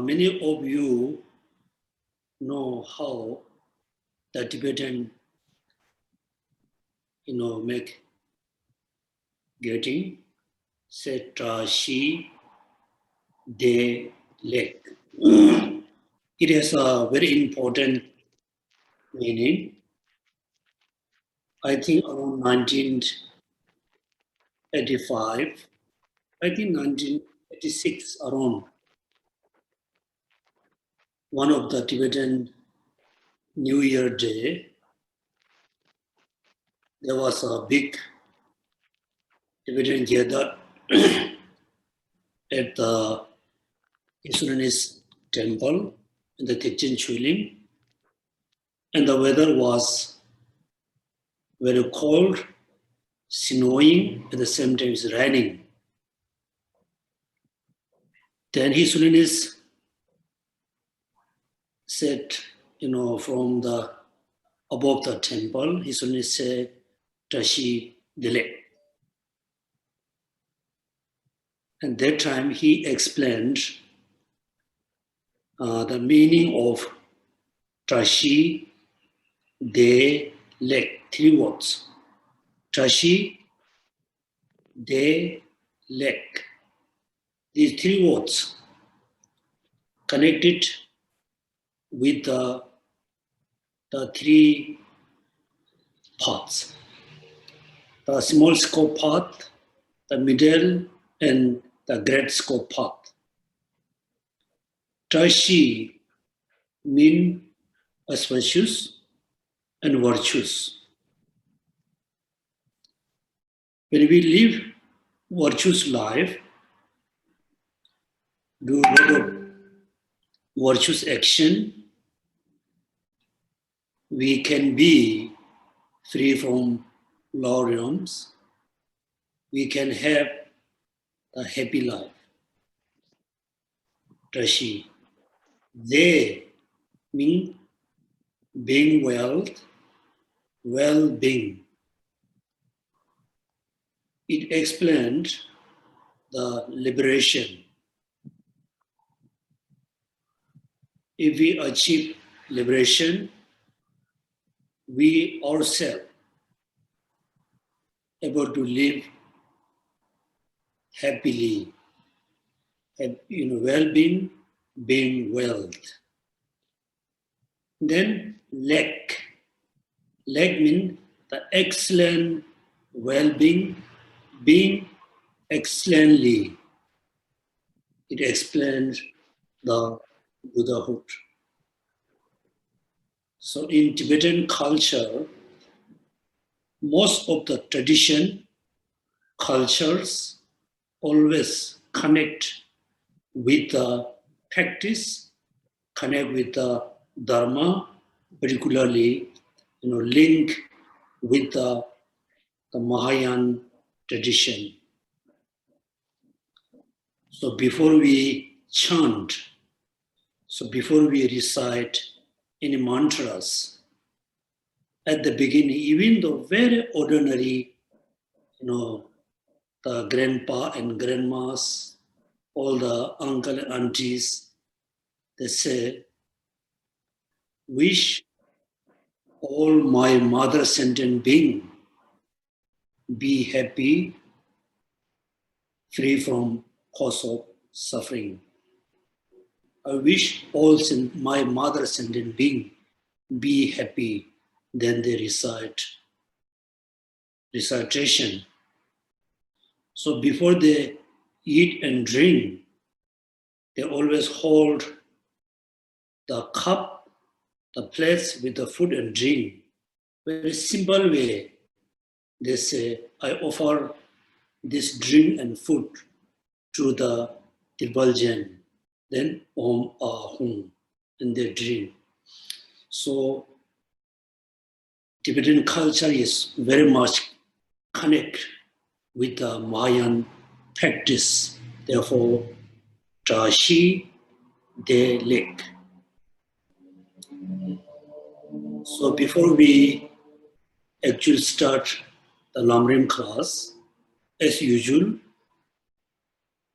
many of you know how the Tibetan, make getting said Shi De Lek. It has a very important meaning. I think around 1985, I think 1986 around, one of the Tibetan New Year Day, there was a big Tibetan gather at the His Holiness temple in the Techen Chuling, and the weather was very cold, snowing, at the same time it's raining. Then His Holiness said, from the above the temple, His Holiness said, Tashi Dile. And that time he explained the meaning of Tashi De Lek, 3 words. Tashi De Lek. These 3 words connected with the 3 paths. The small scope path, the middle, and the great scope path. Tashi means auspicious and virtuous. When we live virtuous life, do a lot of virtuous action, we can be free from lower realms. We can have a happy life. Tashi. They mean being well-being. It explained the liberation. If we achieve liberation, we ourselves able to live happily, well-being, being wealth. Then Lek. Lek means the excellent well-being, being excellently. It explains the Buddhahood. So in Tibetan culture, most of the tradition, cultures always connect with the practice, connect with the Dharma, particularly link with the Mahayana tradition. So before we chant, before we recite any mantras, at the beginning, even though very ordinary, the grandpa and grandmas, all the uncle and aunties, they say, wish all my mother sentient being be happy, free from cause of suffering. I wish all my mother sentient being be happy. Then they recite recitation. So before they eat and drink, they always hold the cup, the plates with the food and drink. Very simple way. They say, I offer this drink and food to the Tibetan. Then Om Ahum, and they drink. So Tibetan culture is very much connected with the Mayan practice. Therefore, Tashi De Lek. So before we actually start the Lamrim class, as usual,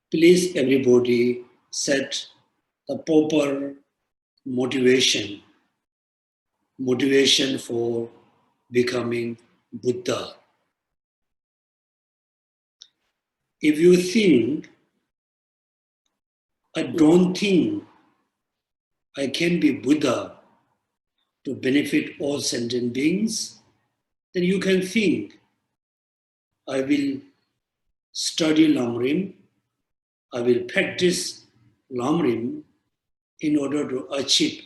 please everybody set the proper motivation for becoming Buddha. If you think, I don't think I can be Buddha to benefit all sentient beings, then you can think, I will study Lamrim, I will practice Lamrim in order to achieve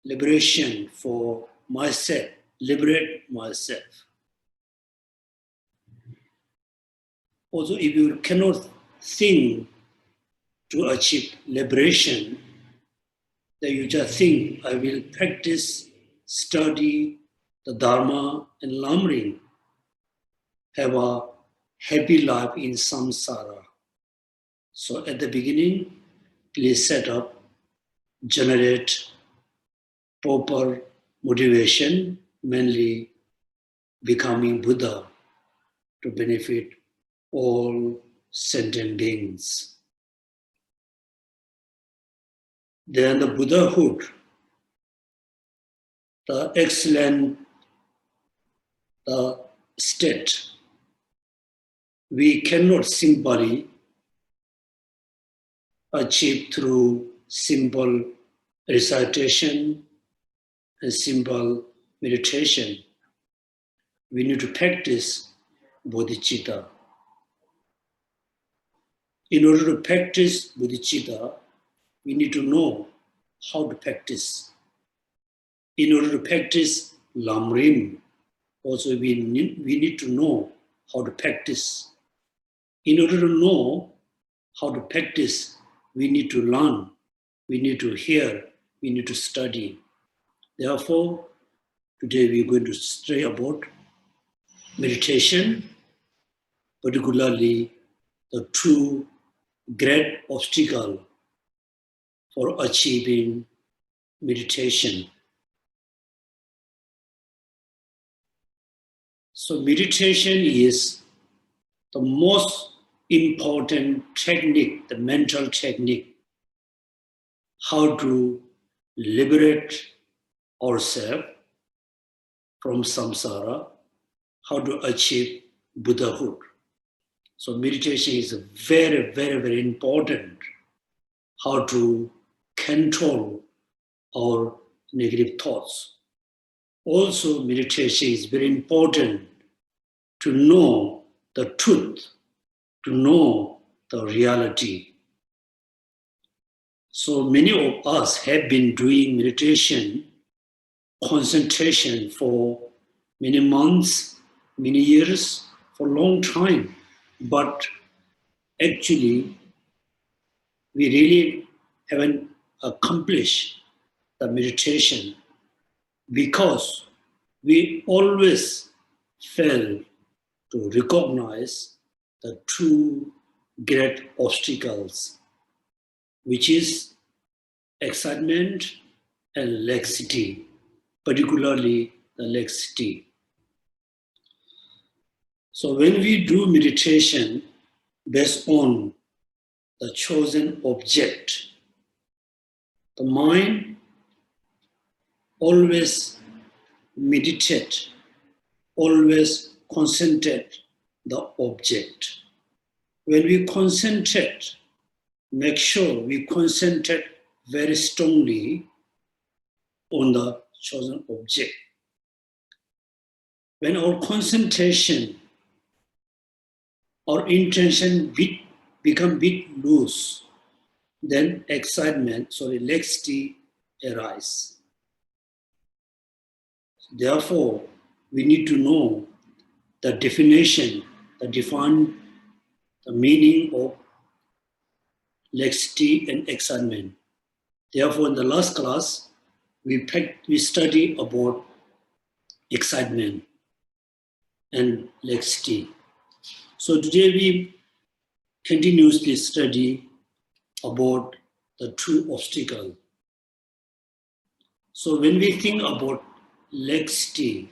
liberation for myself, liberate myself. Also, if you cannot think to achieve liberation, then you just think, I will practice, study the Dharma and Lamrim, have a happy life in samsara. So at the beginning, please set up, generate proper motivation, mainly becoming Buddha to benefit all sentient beings. Then the Buddhahood, the excellent state, we cannot simply achieve through simple recitation and simple meditation. We need to practice bodhicitta. In order to practice bodhicitta, we need to know how to practice. In order to practice Lamrim, also we need to know how to practice. In order to know how to practice, we need to learn, we need to hear, we need to study. Therefore, today we are going to study about meditation, particularly the two great obstacles for achieving meditation. So meditation is the most important technique, the mental technique, how to liberate ourselves from samsara, how to achieve Buddhahood. So meditation is very, very, very important, how to control our negative thoughts. Also, meditation is very important to know the truth, to know the reality. So many of us have been doing meditation, concentration for many months, many years, for a long time. But actually, we really haven't accomplished the meditation because we always fail to recognize the two great obstacles, which is excitement and laxity, particularly the laxity. So when we do meditation based on the chosen object, the mind always meditate, always concentrate the object. When we concentrate, make sure we concentrate very strongly on the chosen object. When our concentration, our intention become a bit loose, then laxity arises. Therefore, we need to know the definition, the meaning of laxity and excitement. Therefore, in the last class, we studied about excitement and laxity. So today we continuously study about the two obstacles. So when we think about laxity,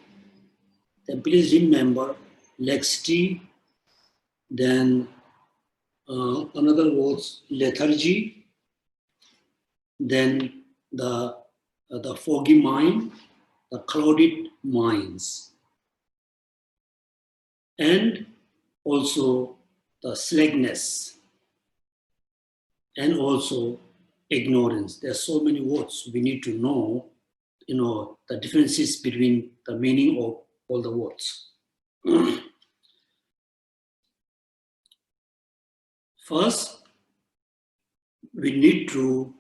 then please remember laxity, then another word, lethargy, then the foggy mind, the clouded minds, and also the slackness, and also ignorance. There are so many words we need to know, the differences between the meaning of all the words. First, we need to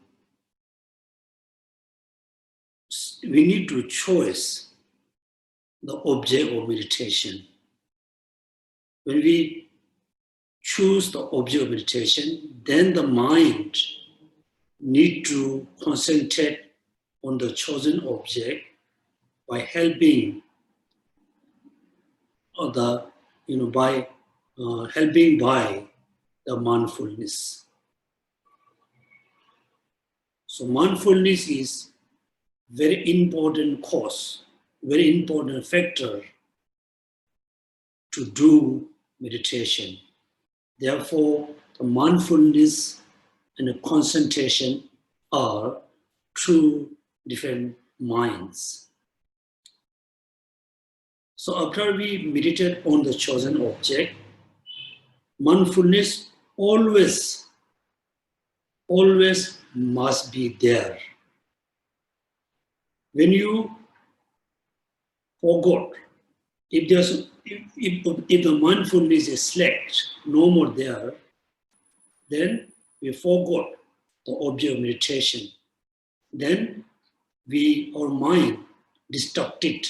choose the object of meditation. When we choose the object of meditation, then the mind need to concentrate on the chosen object by helping by the mindfulness. So mindfulness is very important cause, very important factor to do meditation. Therefore, the mindfulness and the concentration are two different minds. So after we meditate on the chosen object, mindfulness always must be there. When you forgot, if the mindfulness is slacked, no more there, then we forgot the object of meditation. Then our mind distracted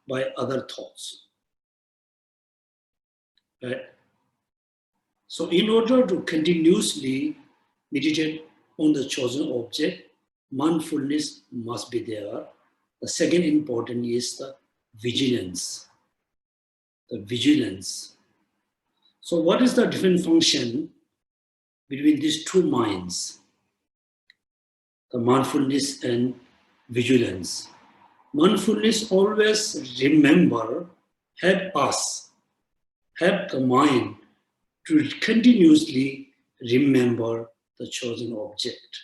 by other thoughts. Right? So in order to continuously meditate on the chosen object, mindfulness must be there. The second important is the vigilance. The vigilance. So what is the different function between these two minds? The mindfulness and vigilance. Mindfulness always help the mind to continuously remember the chosen object.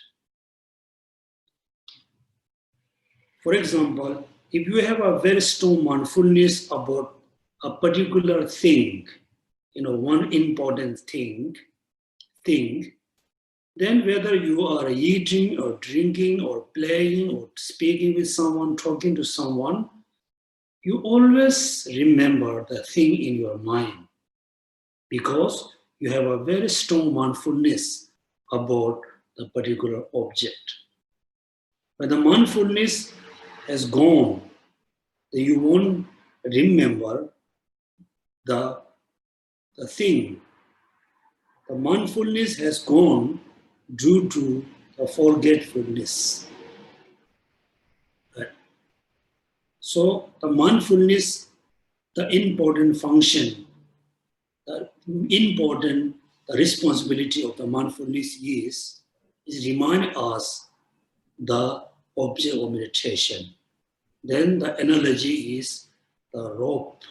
For example, if you have a very strong mindfulness about a particular thing, one important thing, then whether you are eating or drinking or playing or speaking with someone, talking to someone, you always remember the thing in your mind because you have a very strong mindfulness about the particular object. When the mindfulness has gone, you won't remember the thing. The mindfulness has gone due to the forgetfulness. Right? So the mindfulness, the important function, the responsibility of the mindfulness is remind us the object of meditation. Then the analogy is the rope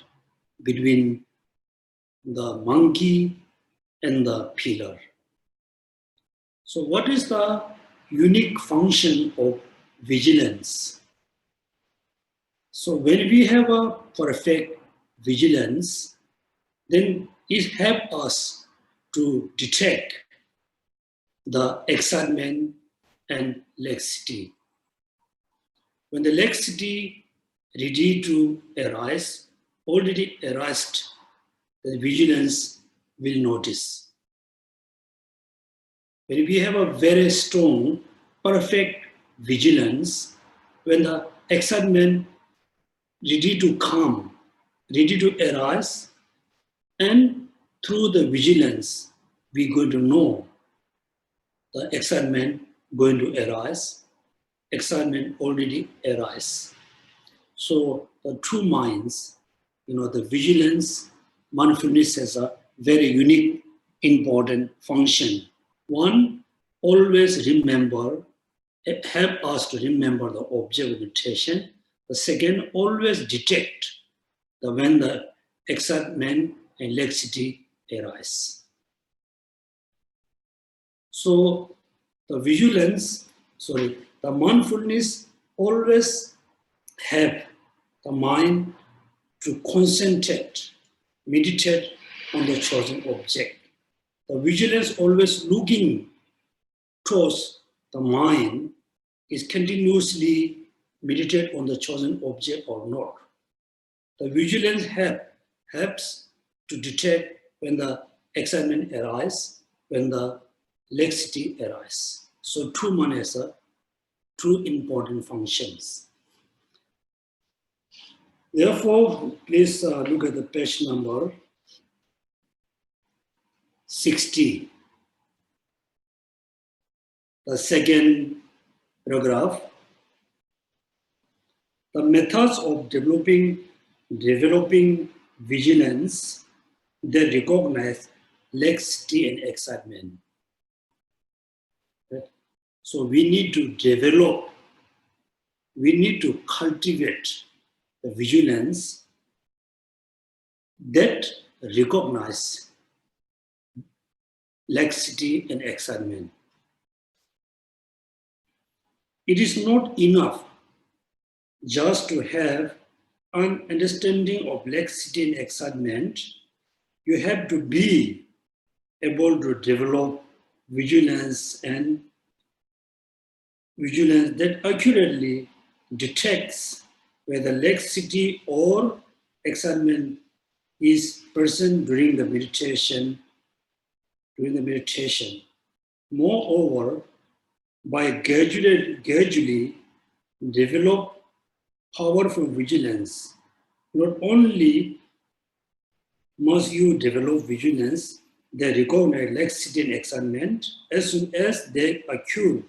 between the monkey and the pillar. So what is the unique function of vigilance? So when we have a perfect vigilance, then it helps us to detect the excitement and laxity. When the laxity ready to arise, already arised, the vigilance will notice. When we have a very strong, perfect vigilance, when the excitement ready to come, ready to arise, and through the vigilance, we're going to know the excitement going to arise, excitement already arise. So the two minds, the vigilance, mindfulness has a very unique, important function. One, always help us to remember the object of meditation. The second, always detect when the excitement and laxity arise. So the vigilance the mindfulness always have the mind to concentrate, meditate on the chosen object. The vigilance always looking towards the mind is continuously meditate on the chosen object or not. The vigilance helps to detect when the excitement arises, when the laxity arises. So two manasa, two important functions. Therefore, please look at the page number 60. The second paragraph. The methods of developing vigilance that recognize laxity and excitement. Right? So we need to develop, we need to cultivate the vigilance that recognize laxity and excitement. It is not enough just to have an understanding of laxity and excitement. You have to be able to develop vigilance that accurately detects whether laxity or excitement is present during the meditation. Moreover, by gradually develop powerful vigilance, not only must you develop vigilance that recognize laxity and excitement, as soon as they occur,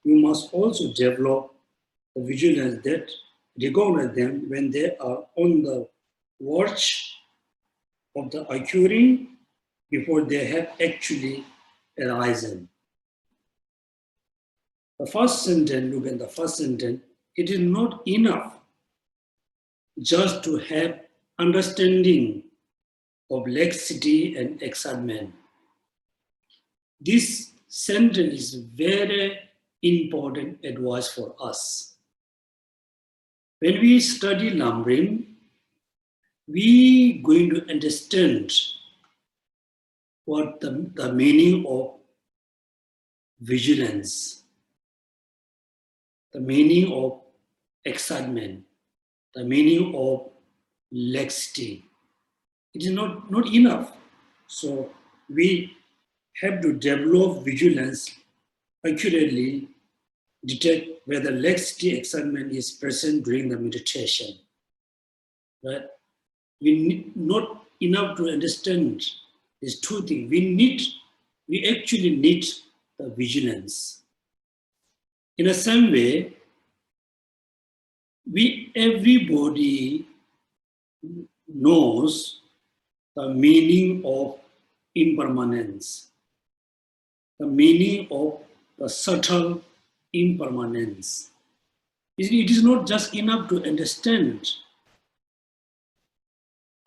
you must also develop the vigilance that recognize them when they are on the watch of the occurring before they have actually arisen. The first sentence, look at the first sentence, it is not enough just to have understanding of laxity and excitement. This sentence is very important advice for us. When we study Lamrim, we going to understand what the meaning of vigilance, the meaning of excitement, the meaning of laxity. It is not enough. So we have to develop vigilance accurately, detect whether laxity, excitement is present during the meditation. Right? We need not enough to understand these two things. We actually need the vigilance. In the same way, everybody knows the meaning of impermanence, the meaning of the subtle impermanence. It is not just enough to understand.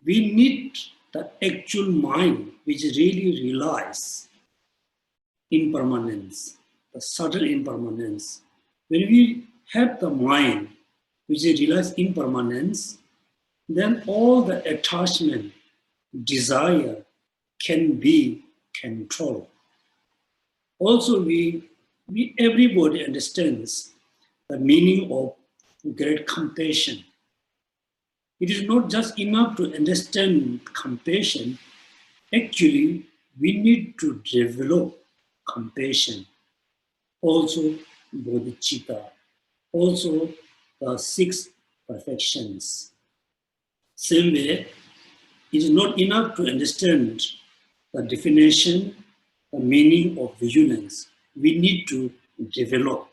We need the actual mind which really realizes impermanence, the subtle impermanence. When we have the mind which realizes impermanence, then all the attachment, desire can be controlled. Also, everybody understands the meaning of great compassion. It is not just enough to understand compassion. Actually, we need to develop compassion. Also, bodhicitta. Also, the 6 perfections. Same way, it is not enough to understand the definition, the meaning of vigilance. We need to develop.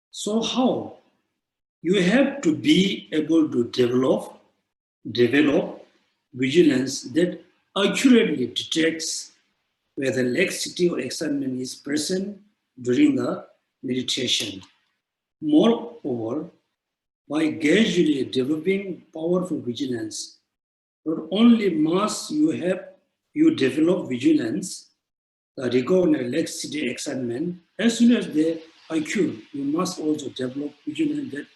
So how? You have to be able to develop vigilance that accurately detects whether laxity or excitement is present during the meditation. Moreover, by gradually developing powerful vigilance, not only must you develop vigilance the recognize laxity, excitement. As soon as they occur, you must also develop vigilance that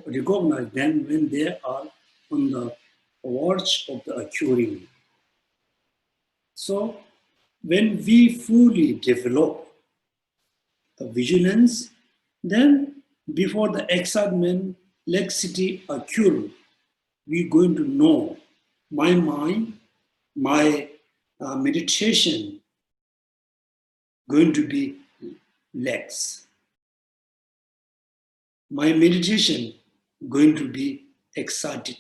recognize them when they are on the verge of the occurring. So when we fully develop the vigilance, then before the excitement, laxity occur, we're going to know my mind, my meditation going to be lax. My meditation going to be excited.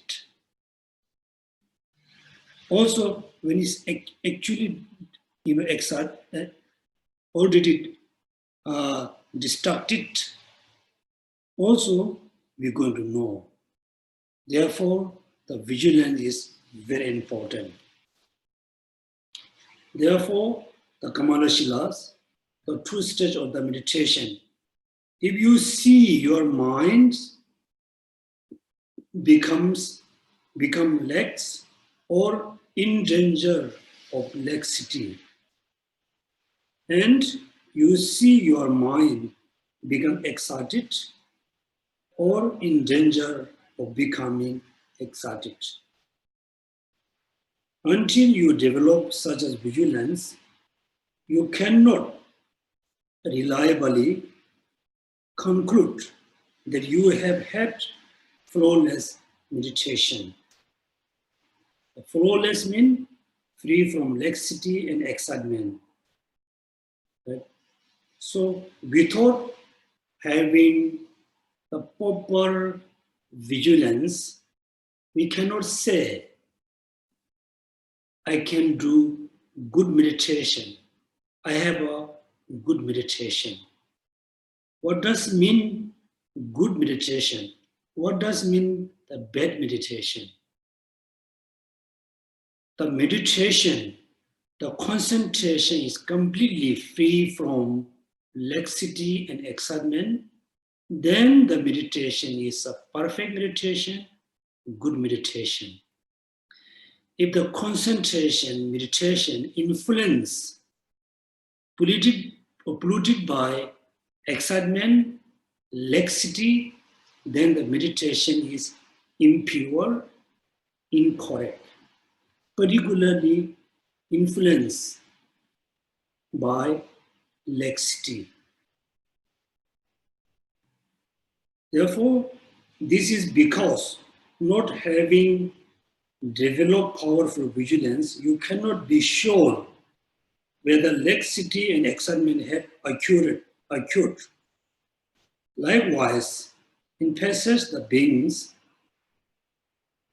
Also, when it's actually excited, already distracted, also we're going to know. Therefore, the vigilance is very important. Therefore, the Kamala Shilas, the true stage of the meditation, if you see your mind become lax or in danger of laxity, and you see your mind become excited or in danger of becoming excited. Until you develop such as vigilance, you cannot reliably conclude that you have had flawless meditation. Flawless means free from laxity and excitement. Right? So without having the proper vigilance, we cannot say, I can do good meditation. I have a good meditation. What does mean good meditation? What does mean the bad meditation? The meditation, the concentration is completely free from laxity and excitement. Then the meditation is a perfect meditation, good meditation. If the concentration, meditation influence polluted by excitement, laxity, then the meditation is impure, incorrect, particularly influenced by laxity. Therefore, this is because not having developed powerful vigilance, you cannot be sure whether laxity and excitement have occurred. Likewise, in passage the beings,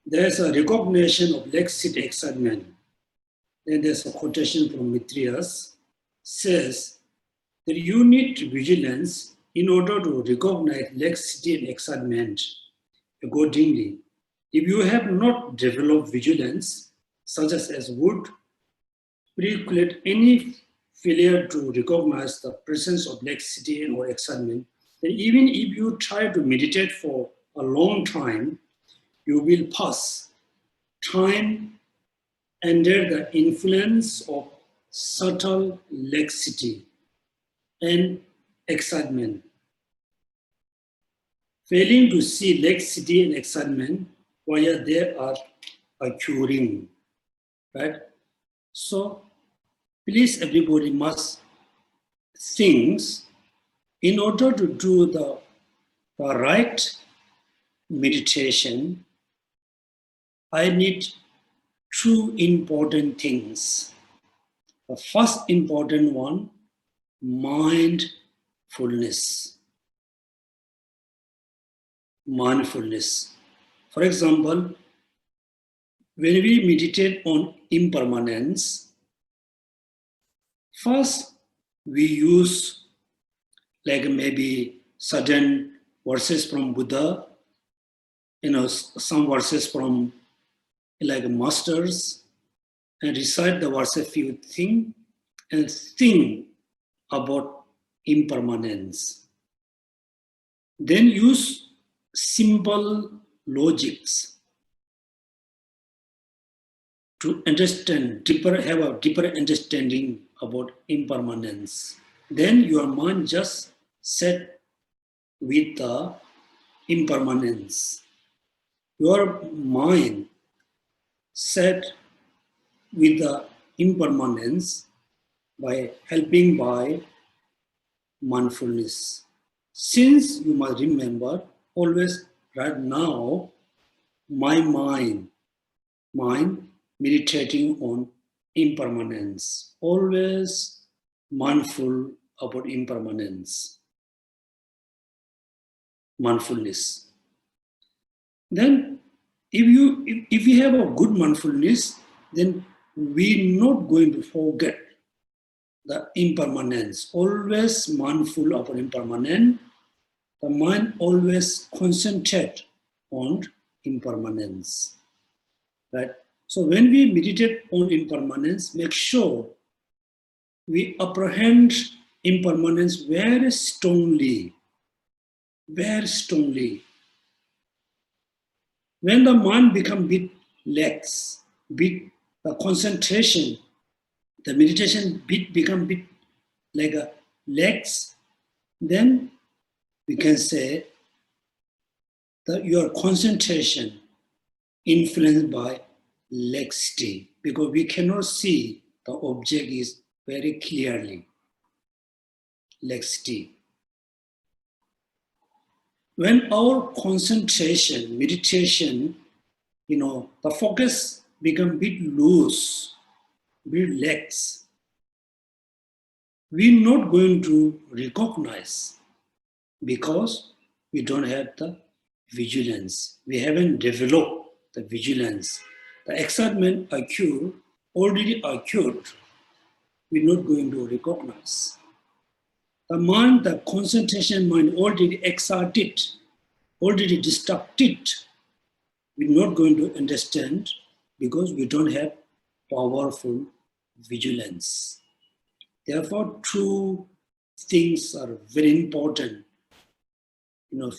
there is a recognition of laxity, excitement. Then there's a quotation from Mitrias, says that you need vigilance in order to recognize laxity and excitement. Accordingly, if you have not developed vigilance, such as would preclude any failure to recognize the presence of laxity or excitement, then even if you try to meditate for a long time, you will pass time under the influence of subtle laxity and excitement. Failing to see laxity and excitement while they are occurring, right? So please, everybody must think, in order to do the right meditation, I need two important things. The first important one, mindfulness. Mindfulness. For example, when we meditate on impermanence, first we use like maybe certain verses from Buddha, some verses from like masters, and recite the verse a few things and think about impermanence. Then use simple logics to understand have a deeper understanding about impermanence. Then your mind just set with the impermanence. Your mind set with the impermanence by helping by mindfulness. Since you must remember always right now, my mind meditating on impermanence, always mindful about impermanence, mindfulness. Then if you have a good mindfulness, then we're not going to forget the impermanence. Always mindful of impermanence. The mind always concentrate on impermanence. Right? So when we meditate on impermanence, make sure we apprehend impermanence very strongly. Very strongly. When the mind becomes bit lax, the concentration, the meditation become bit like a lax, then we can say that your concentration influenced by laxity, because we cannot see the object is very clearly. Laxity. When our concentration, meditation, the focus become bit loose, bit lax, we're not going to recognize because we don't have the vigilance. We haven't developed the vigilance. The excitement already occurred, we're not going to recognize. The mind, the concentration mind already excited, already distracted, we're not going to understand because we don't have powerful vigilance. Therefore, two things are very important.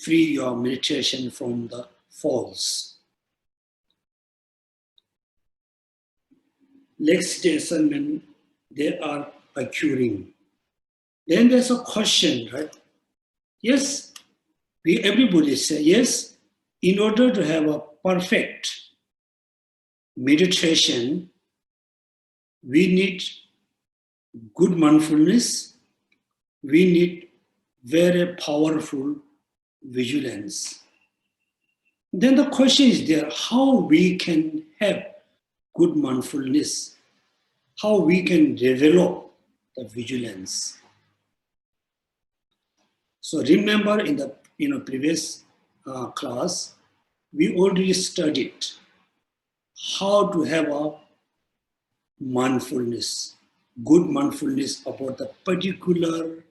Free your meditation from the false. Laxity assignment, they are occurring. Then there's a question, right? Yes, everybody say, yes, in order to have a perfect meditation, we need good mindfulness, we need very powerful vigilance. Then the question is there, how we can have good mindfulness, how we can develop the vigilance. So remember in the previous class, we already studied how to have a mindfulness, good mindfulness about the particular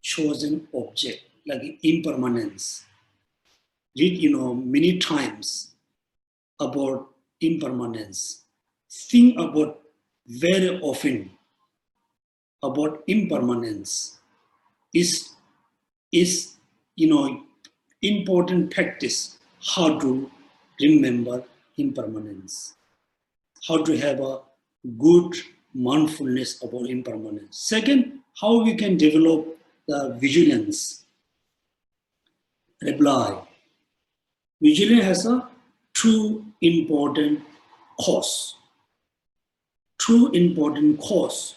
chosen object, like impermanence. Read, many times about impermanence. Think about very often about impermanence. Is important practice how to remember impermanence, how to have a good mindfulness about impermanence. Second, how we can develop the vigilance. Reply. Vigilance has two important causes. Two important causes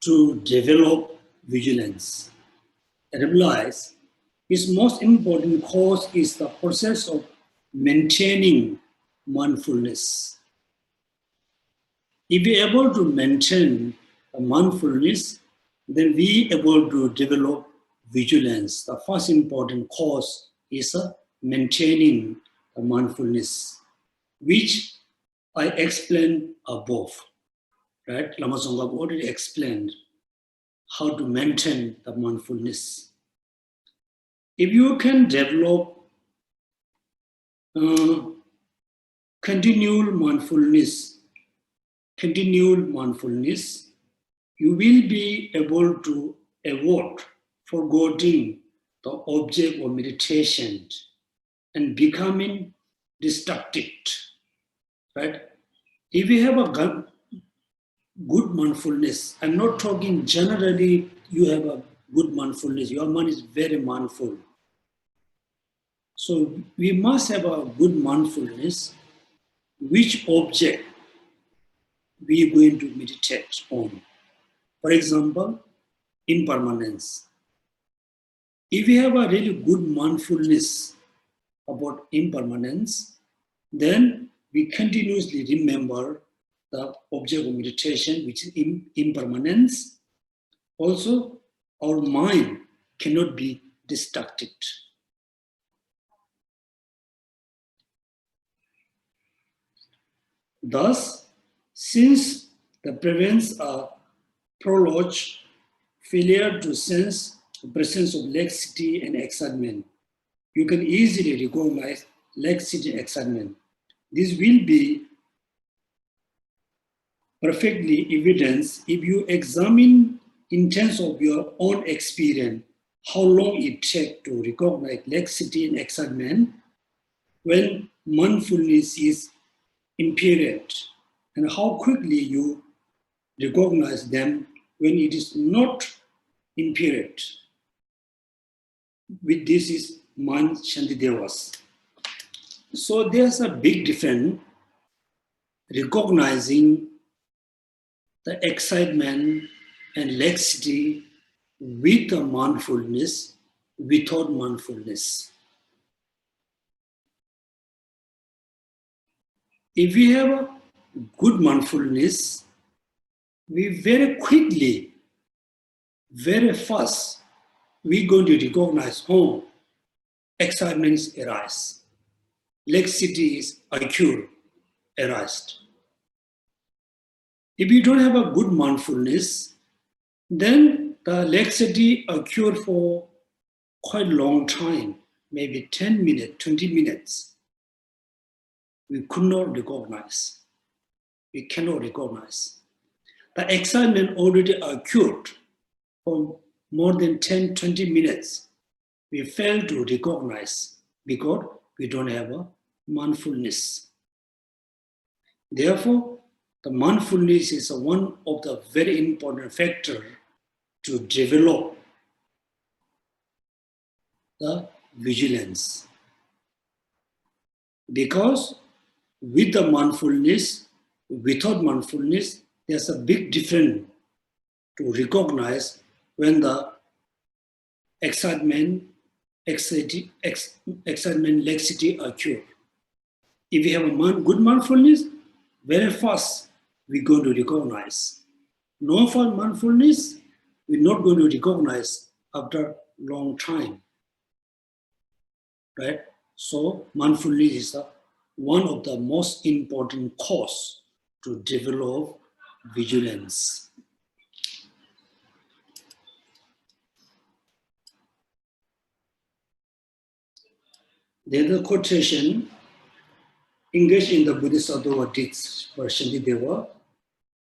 to develop vigilance. Replies, its most important cause is the process of maintaining mindfulness. If we are able to maintain mindfulness, then we are able to develop vigilance. The first important cause is maintaining mindfulness, which I explained above. Right? Lama Tsong-kha-pa already explained how to maintain the mindfulness. If you can develop continual mindfulness, you will be able to avoid forgetting the object of meditation and becoming distracted. Right? If we have a good mindfulness. I'm not talking generally you have a good mindfulness. Your mind is very mindful. So we must have a good mindfulness. Which object we are going to meditate on? For example, impermanence. If we have a really good mindfulness about impermanence, then we continuously remember the object of meditation, which is impermanence. Also, our mind cannot be distracted. Thus, since the prevents a prologue, failure to sense the presence of laxity and excitement, you can easily recognize laxity and excitement. This will be perfectly evident if you examine in terms of your own experience how long it takes to recognize laxity and excitement when mindfulness is impaired, and how quickly you recognize them when it is not impaired. With this is mind Shantidevas. So there's a big difference recognizing the excitement and laxity with the mindfulness, without mindfulness. If we have a good mindfulness, we very quickly, very fast, we're going to recognize, oh, excitement arises, laxity is occur, arised. If you don't have a good mindfulness, then the laxity occur for quite a long time, maybe 10 minutes, 20 minutes. We could not recognize. We cannot recognize. The excitement already occurred for more than 10, 20 minutes. We fail to recognize because we don't have a mindfulness. Therefore, the mindfulness is one of the very important factors to develop the vigilance. Because with the mindfulness, without mindfulness, there's a big difference to recognize when the excitement, laxity occur. If we have a good mindfulness, very fast we're going to recognize. No for mindfulness, we're not going to recognize after a long time. Right? So mindfulness is one of the most important cause to develop vigilance. There's a quotation engaged in the Buddhist authorities for Shantideva.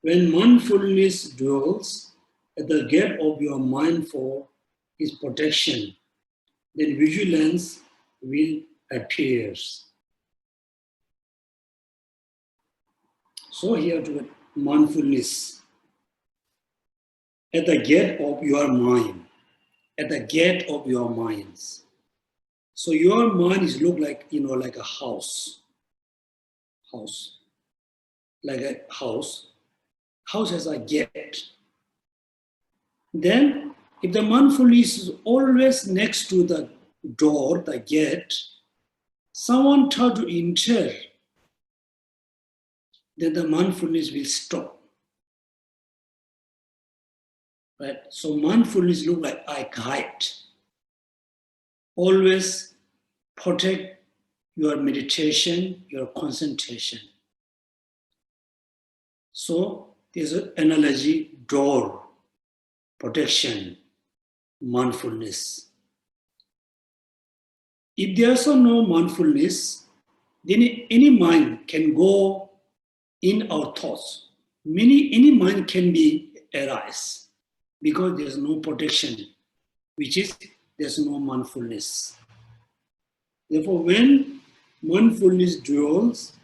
When mindfulness dwells at the gate of your mind for its protection, then vigilance will appear. So here to mindfulness at the gate of your mind, at the gate of your minds. So your mind is look like, like a house, like a house. House has a gate. Then if the mindfulness is always next to the door, the gate, someone try to enter, then the mindfulness will stop. Right? So mindfulness look like a guide. Always protect your meditation, your concentration. So there's an analogy, door, protection, mindfulness. If there's no mindfulness, then any mind can go in our thoughts. Any mind can be arise because there's no protection, which is there's no mindfulness. Therefore, when mindfulness dwells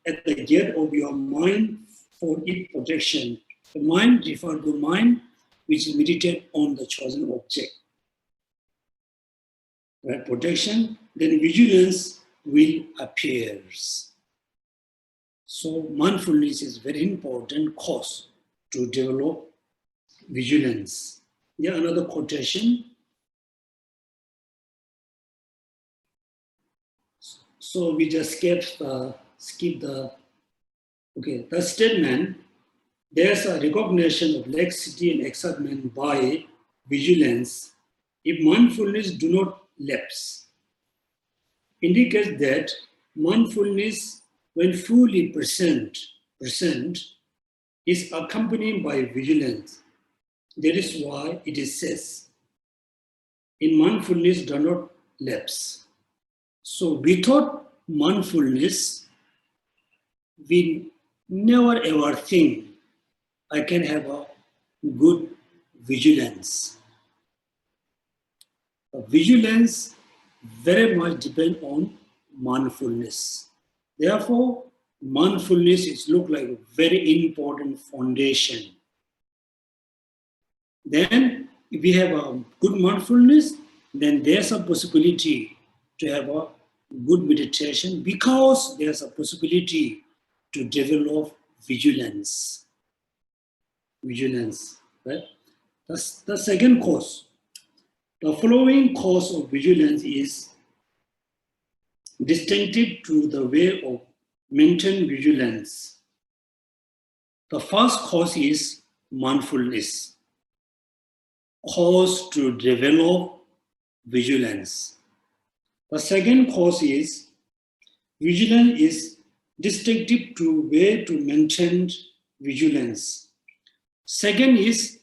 at the gate of your mind for its protection, The mind refers to mind which is meditate on the chosen object. Right? Protection, then vigilance will appear. So mindfulness is very important cause to develop vigilance. Here another quotation. So we just skip the statement. There's a recognition of laxity and excitement by vigilance if mindfulness do not lapse. Indicates that mindfulness, when fully present, is accompanied by vigilance. That is why it is says, in mindfulness do not lapse. So without mindfulness, we never ever think I can have a good vigilance. Vigilance very much depends on mindfulness. Therefore, mindfulness is look like a very important foundation. Then, if we have a good mindfulness, then there's a possibility to have a good meditation because there's a possibility to develop vigilance. Vigilance, right? That's the second cause. The following cause of vigilance is distinctive to the way of maintain vigilance. The first cause is mindfulness, cause to develop vigilance. The second cause is vigilance is distinctive to way to maintain vigilance. Second is,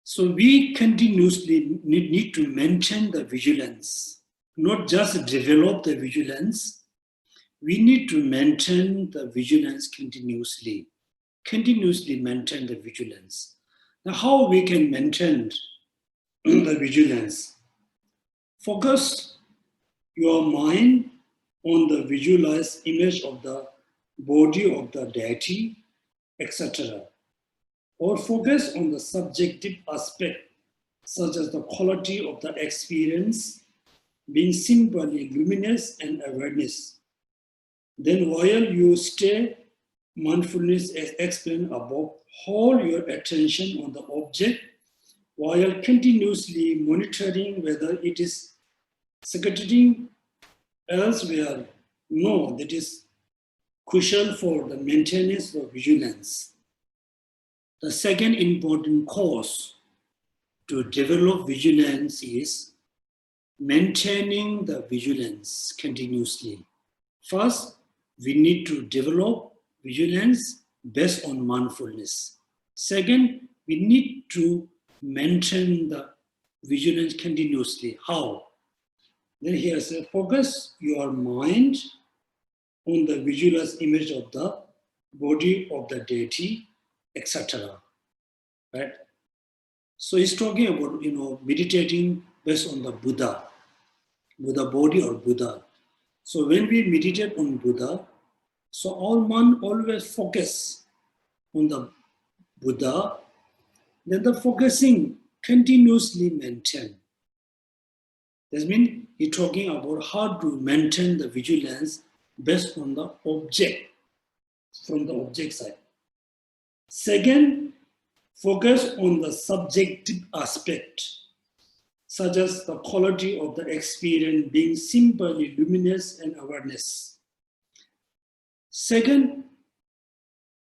so we continuously need to maintain the vigilance, not just develop the vigilance. We need to maintain the vigilance continuously maintain the vigilance. Now, how we can maintain the vigilance? Focus your mind on the visualized image of the body of the deity, etc. Or focus on the subjective aspect, such as the quality of the experience being simply luminous and awareness. Then while you stay, mindfulness as explained above, hold your attention on the object while continuously monitoring whether it is secreting elsewhere. No, that is crucial for the maintenance of vigilance. The second important cause to develop vigilance is maintaining the vigilance continuously. First, we need to develop vigilance based on mindfulness. Second, we need to maintain the vigilance continuously. How? Then here says, focus your mind on the visualized image of the body of the deity, etc. Right? So he's talking about, meditating based on the Buddha body or Buddha. So when we meditate on Buddha, so all one always focus on the Buddha, then the focusing continuously maintain. That means he's talking about how to maintain the vigilance based on the object, from the object side. Second, focus on the subjective aspect, such as the quality of the experience being simply luminous and awareness. Second,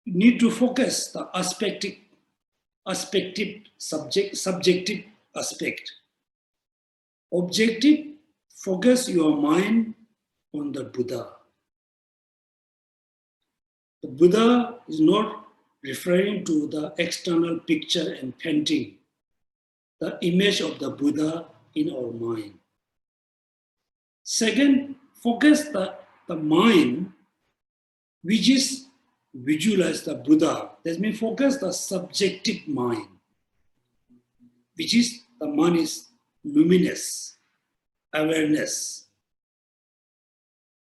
you need to focus the subjective aspect. Objective, focus your mind on the Buddha. The Buddha is not referring to the external picture and painting, the image of the Buddha in our mind. Second, focus the mind, which is visualize the Buddha. That means focus the subjective mind, which is the mind is luminous, awareness.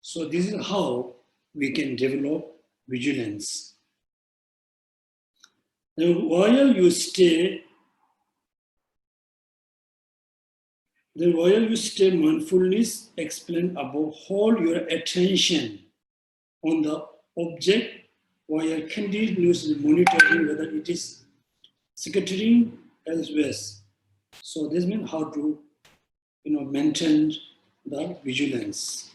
So this is how we can develop vigilance. Then while you stay mindfulness explain above, hold your attention on the object while continuously monitoring whether it is scattering elsewhere. So this means how to maintain the vigilance.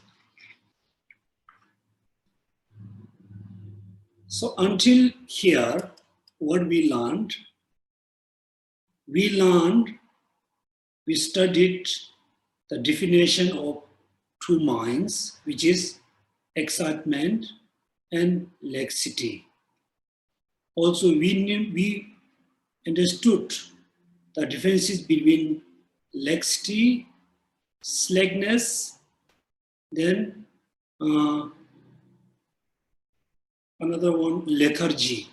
So until here, what we learned, we studied the definition of two minds, which is excitement and laxity. Also, we understood the differences between laxity, slackness, then another one, lethargy.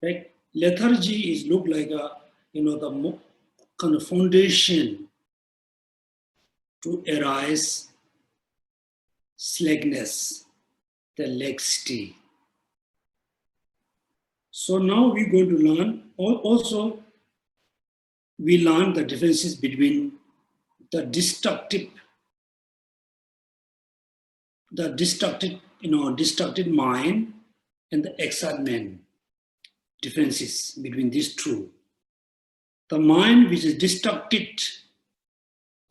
Right? Lethargy is look like a the kind of foundation to arise slackness, the laxity. So now we're going to learn, also we learn the differences between the destructive mind and the excitement, differences between these two. The mind which is destructed,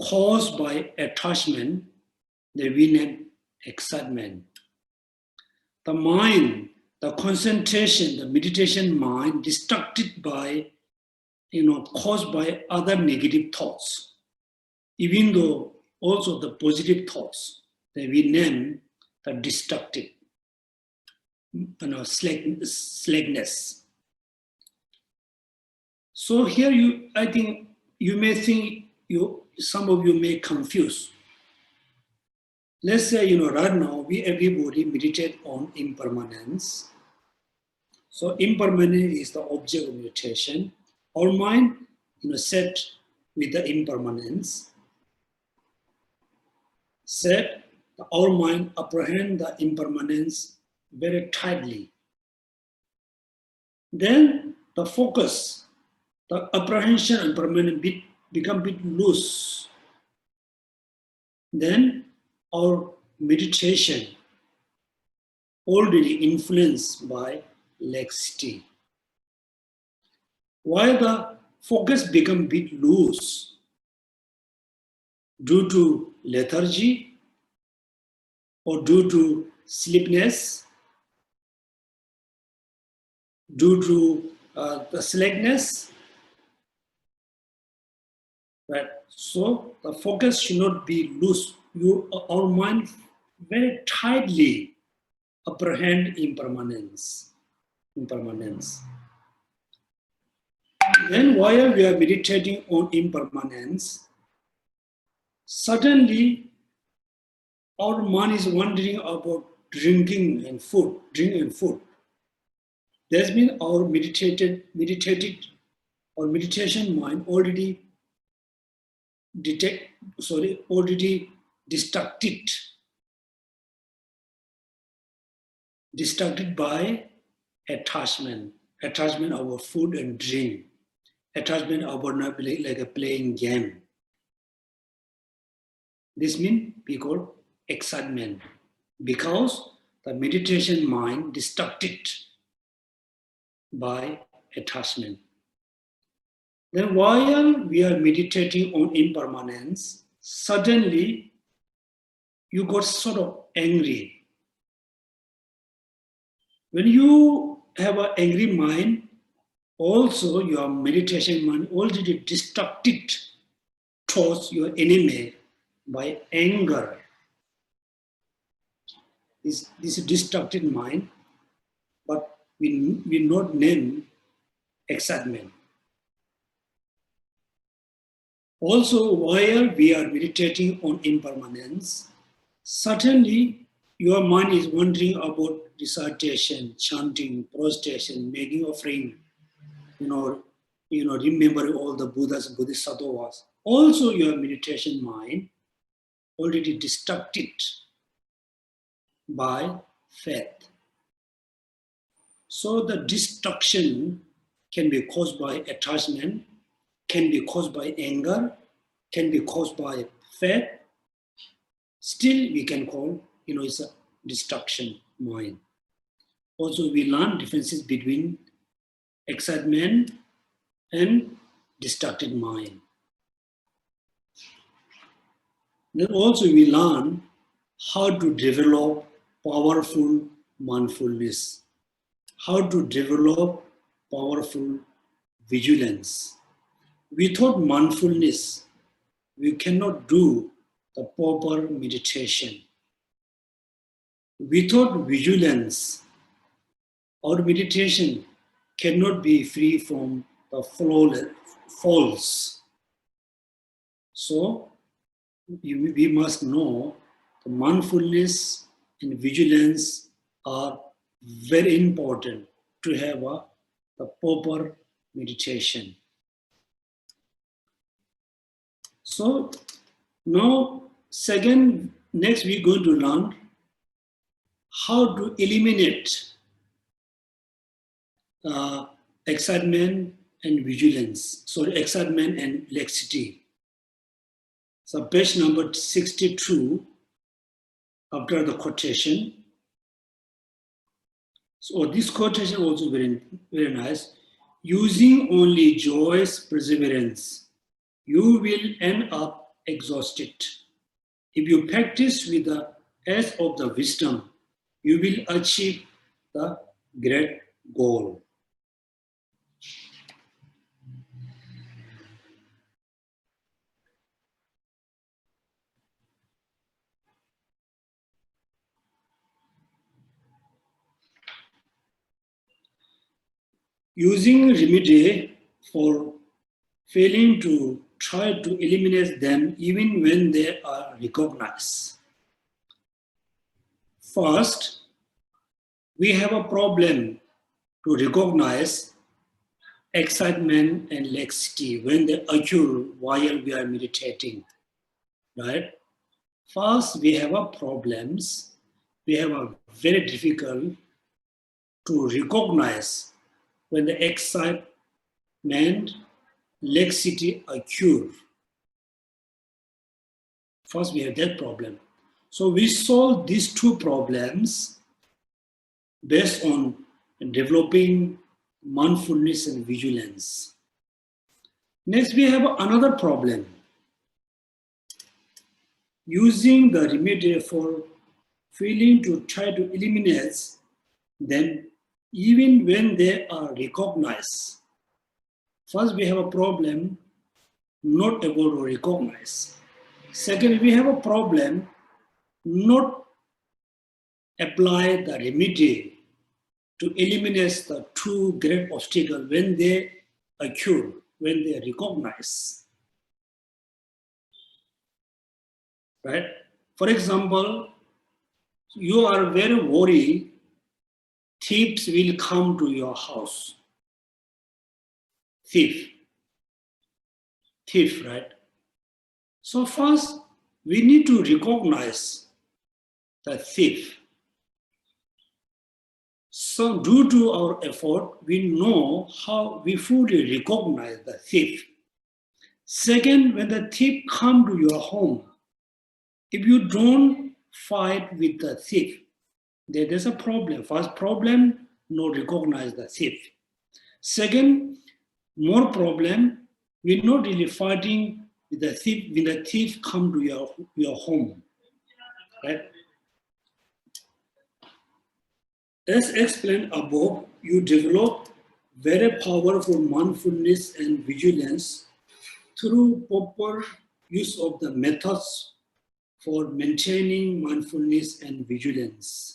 caused by attachment, they we name excitement. The mind, the concentration, the meditation mind, distracted by, caused by other negative thoughts, even though also the positive thoughts, that we name the destructive, slackness. So here I think you may think, some of you may confuse. Let's say, right now, everybody meditate on impermanence. So impermanence is the object of meditation. Our mind, set with the impermanence. Our mind apprehend the impermanence very tightly. Then the focus, the apprehension and impermanence become a bit loose. Then our meditation already influenced by laxity. While the focus become a bit loose due to lethargy or due to sleepiness, due to the slackness, right? So the focus should not be loose. Our mind very tightly apprehend impermanence. Then while we are meditating on impermanence, suddenly our mind is wondering about drink and food. That's mean our meditation mind already distracted by attachment over food and drink, attachment over not like a playing game. This means we call excitement, because the meditation mind distracted by attachment. Then while we are meditating on impermanence, suddenly you got sort of angry. When you have an angry mind, also your meditation mind already distracted towards your enemy by anger. This is distracted mind, but we not name excitement. Also, while we are meditating on impermanence, suddenly your mind is wondering about recitation, chanting, prostration, making offering, remembering all the Buddhas, Buddhist sadhavas. Also, your meditation mind already distracted by faith. So the destruction can be caused by attachment, can be caused by anger, can be caused by faith. Still we can call, it's a destruction mind. Also we learn differences between excitement and distracted mind. Then also we learn how to develop powerful mindfulness, how to develop powerful vigilance. Without mindfulness, we cannot do the proper meditation. Without vigilance, our meditation cannot be free from the faults. So we must know the mindfulness and vigilance are very important to have the proper meditation. So now, next we're going to learn how to eliminate excitement and vigilance. Excitement and laxity. So page number 62, after the quotation. So this quotation also very, very nice. Using only joyous perseverance, you will end up exhausted. If you practice with the edge of the wisdom, you will achieve the great goal. Using remedy for failing to try to eliminate them even when they are recognized. First, we have a problem to recognize excitement and laxity when they occur while we are meditating, right? First, we have a problems. We have a very difficult to recognize when the excitement, laxity occur. First, we have that problem. So we solve these two problems based on developing mindfulness and vigilance. Next, we have another problem. Using the remedy for failing to try to eliminate them even when they are recognized. First, we have a problem not able to recognize. Second, we have a problem not apply the remedy to eliminate the two great obstacles when they occur, when they are recognized. Right? For example, you are very worried thieves will come to your house. Thief, right? So first, we need to recognize the thief. So due to our effort, we know how we fully recognize the thief. Second, when the thief come to your home, if you don't fight with the thief, there's a problem. First problem, not recognize the thief. Second, more problem, we're not really fighting with the thief when the thief come to your home. Right? As explained above, you develop very powerful mindfulness and vigilance through proper use of the methods for maintaining mindfulness and vigilance.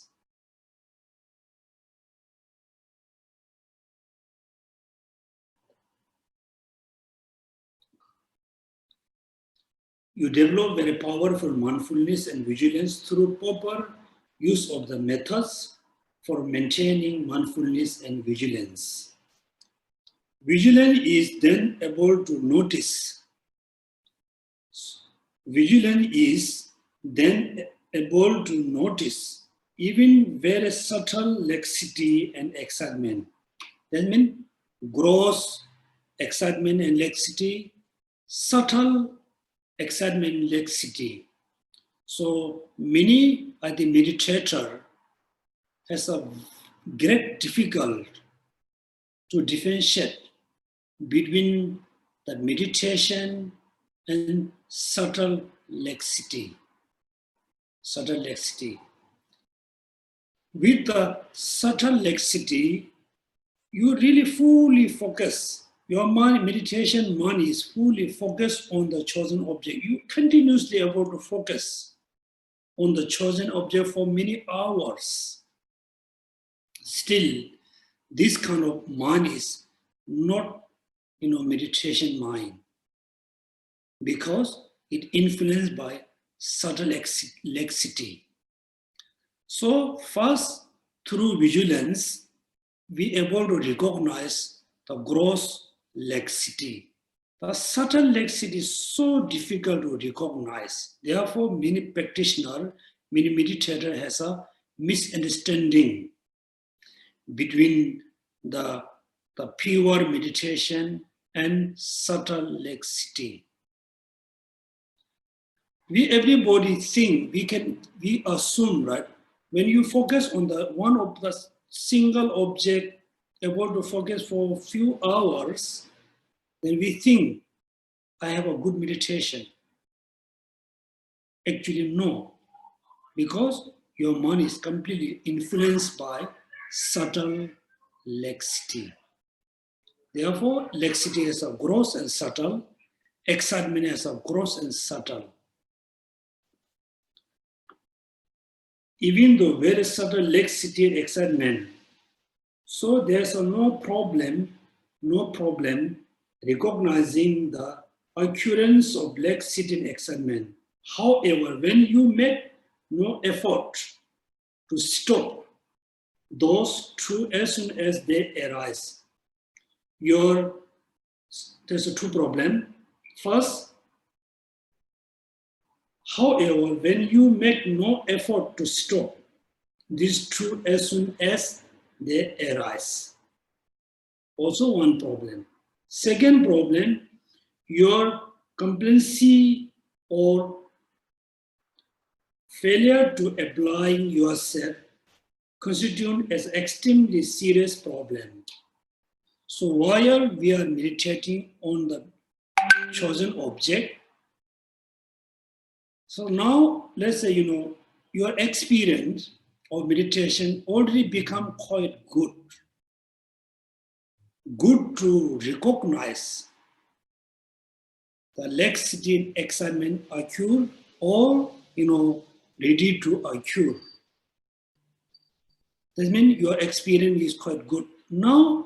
You develop very powerful mindfulness and vigilance through proper use of the methods for maintaining mindfulness and vigilance. Vigilance is then able to notice. Vigilance is then able to notice even very subtle laxity and excitement. That means gross excitement and laxity, subtle excitement and laxity. So many of the meditator has a great difficulty to differentiate between the meditation and subtle laxity. Subtle laxity. With the subtle laxity, you really fully focus. Your mind, meditation mind is fully focused on the chosen object. You continuously able to focus on the chosen object for many hours. Still, this kind of mind is not, meditation mind, because it influenced by subtle laxity. So first, through vigilance, we able to recognize the gross laxity. The subtle laxity is so difficult to recognize. Therefore, many practitioners, many meditators has a misunderstanding between the pure meditation and subtle laxity. Everybody think, we assume, right? When you focus on the one of the single object, able to focus for a few hours, then we think, I have a good meditation. Actually, no, because your mind is completely influenced by subtle laxity. Therefore, laxity is a gross and subtle, excitement is a gross and subtle. Even though very subtle laxity and excitement, so there's no problem recognizing the occurrence of laxity and excitement. However, when you make no effort to stop those two as soon as they arise, there's two problems. First, however, when you make no effort to stop these two as soon as they arise, also one problem. Second problem, your complacency or failure to applying yourself constitute as extremely serious problem. So while we are meditating on the chosen object, so now let's say, your experience of meditation already become quite good. Good to recognize the laxity and excitement occur or, ready to occur. That means your experience is quite good. Now,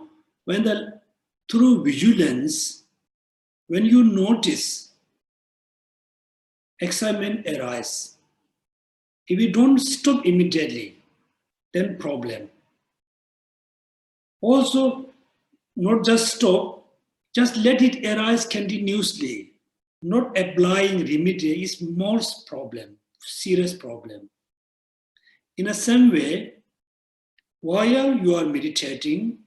through vigilance, when you notice excitement arise, if you don't stop immediately, then problem. Also, not just stop, just let it arise continuously. Not applying remedy is most problem, serious problem. In the same way, while you are meditating,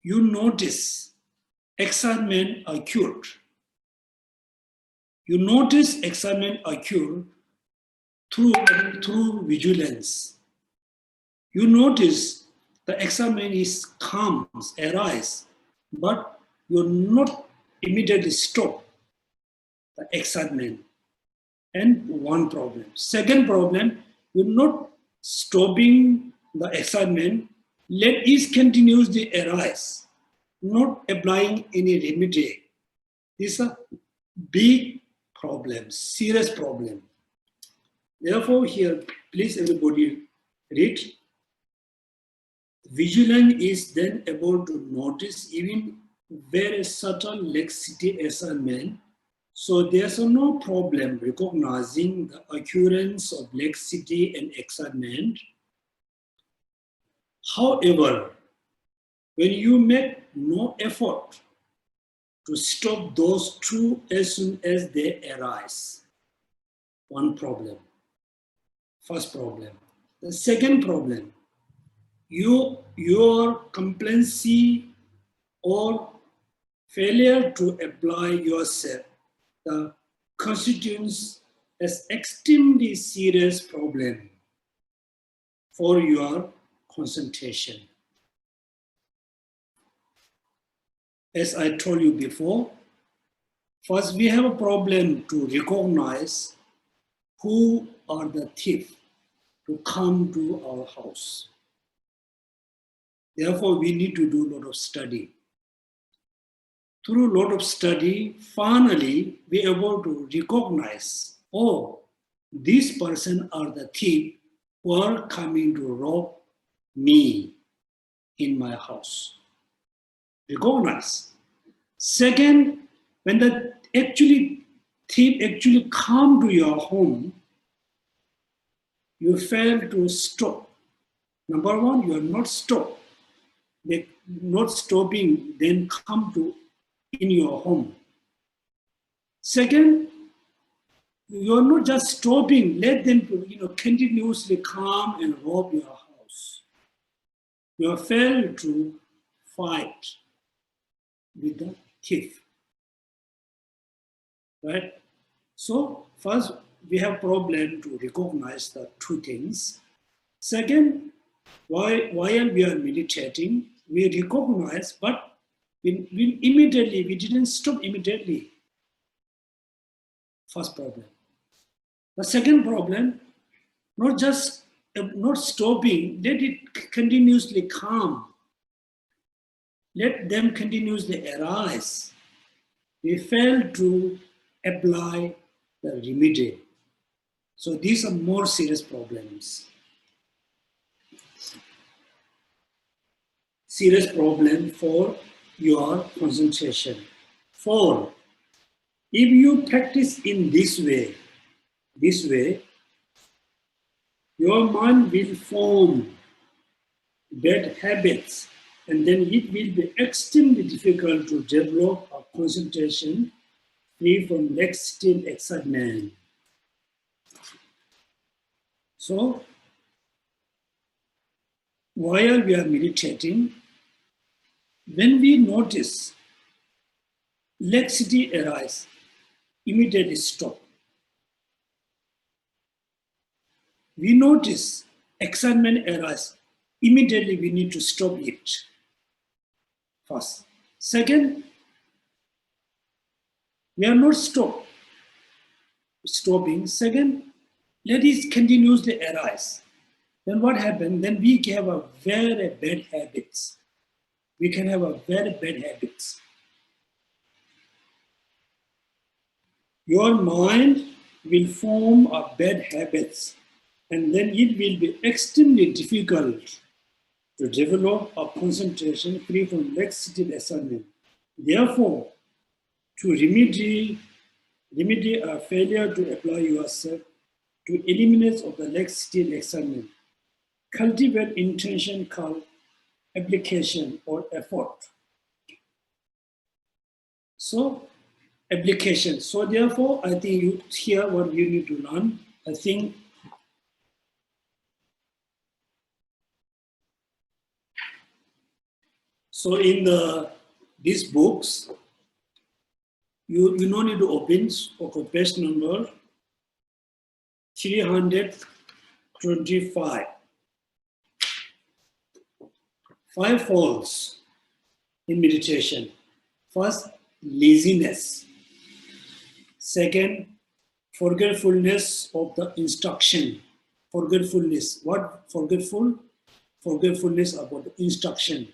you notice excitement occurred. You notice excitement occur through vigilance. You notice the excitement is comes, arise, but you're not immediately stop the excitement. And one problem. Second problem, you're not stopping the excitement, let it continuously arise, not applying any remedy. This is a big problem, serious problem. Therefore, here, please everybody read. Vigilance is then able to notice even very subtle laxity assignment. So there's no problem recognizing the occurrence of laxity and excitement. However, when you make no effort to stop those two as soon as they arise, one problem. First problem. The second problem, your complacency or failure to apply yourself constitutes an extremely serious problem for your concentration. As I told you before, first we have a problem to recognize who are the thieves to come to our house. Therefore, we need to do a lot of study. Through a lot of study, finally, we are able to recognize, oh, these person are the thief who are coming to rob me in my house. Recognize. Second, when the thief actually come to your home, you fail to stop. Number one, you are not stopped. They not stopping, then come to in your home. Second, you are not just stopping, let them continuously come and rob your house. You have failed to fight with the thief. Right? So first, we have problem to recognize the two things. Second, while we are meditating, we recognize, but we didn't stop immediately. First problem. The second problem, not stopping, let it continuously come. Let them continuously arise. We fail to apply the remedy. So these are more serious problems. Serious problem for your concentration. 4, if you practice in this way, your mind will form bad habits, and then it will be extremely difficult to develop a concentration free from laxity and excitement. So, while we are meditating, when we notice laxity arise, immediately stop. We notice excitement arise, immediately we need to stop it. First. Second, we are not stopping. Second, let it continuously arise. Then what happens? Then we have a very bad habits. We can have a very bad habits. Your mind will form a bad habits, and then it will be extremely difficult to develop a concentration free from laxity and excitement. Therefore, to remedy a failure to apply yourself, to eliminate of the laxity and excitement, cultivate intention called application or effort. So, application. So therefore, I think here what you need to learn, I think so in these books, you no need to open page number 325. 5 faults in meditation. First, laziness. Second, forgetfulness of the instruction. Forgetfulness. What forgetful? Forgetfulness about the instruction.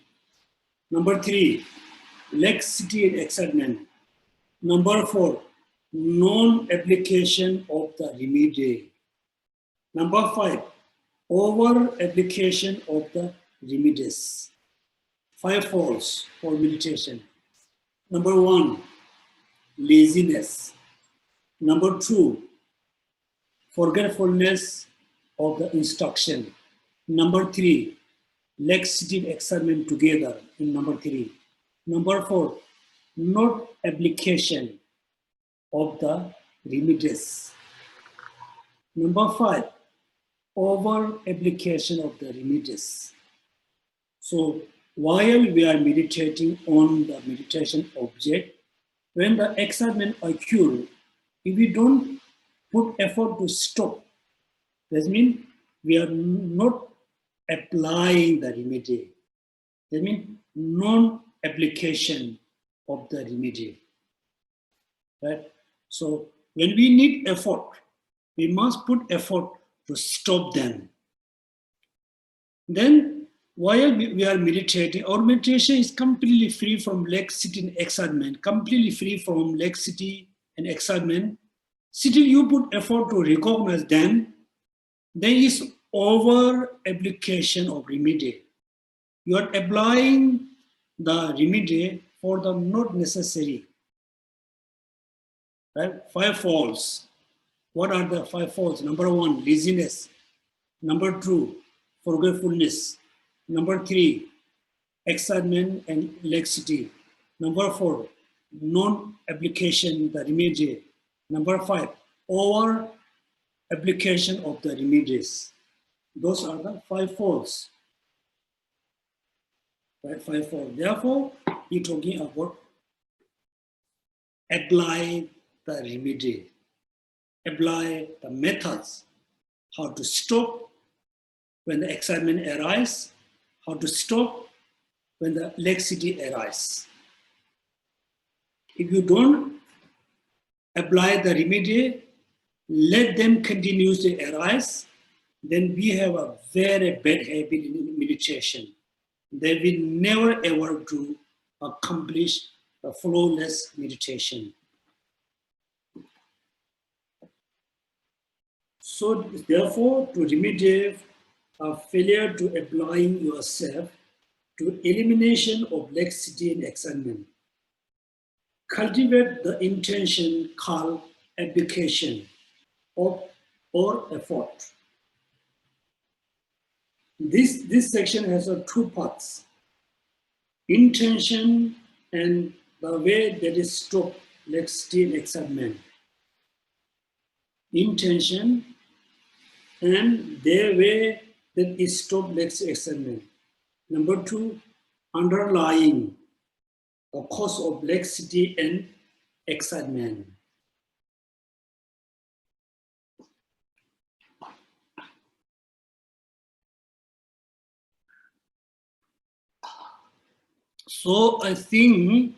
Number 3, laxity and excitement. Number 4, non-application of the remedy. Number 5, over-application of the remedies. 5 faults for meditation. Number 1, laziness. Number 2, forgetfulness of the instruction. Number 3, laxity and excitement together in number 3. Number 4, not application of the remedies. Number 5, over application of the remedies. So while we are meditating on the meditation object, when the excitement occurs, if we don't put effort to stop, that means we are not applying the remedy. That means non-application of the remedy. Right? So when we need effort, we must put effort to stop them. Then while we are meditating, our meditation is completely free from laxity and excitement, completely free from laxity and excitement. Still you put effort to recognize them, there is over application of remedy. You are applying the remedy for the not necessary. Right? 5 faults. What are the 5 faults? Number 1, laziness. Number 2, forgetfulness. Number 3, excitement and laxity. Number 4, non-application the remedy. Number 5, over application of the remedies. Those are the 5 faults. Right, 5 faults. Therefore, we're talking about apply the remedy, apply the methods, how to stop when the excitement arises, how to stop when the laxity arises. If you don't apply the remedy, let them continuously arise, then we have a very bad habit in meditation. They will never ever to accomplish a flawless meditation. So therefore, to remedy a failure to applying yourself to elimination of laxity and excitement, cultivate the intention called application of or effort. This section has 2 parts: intention and the way that is stop laxity and excitement. Intention and the way that is stop laxity and excitement. Number 2, underlying the cause of laxity and excitement. So I think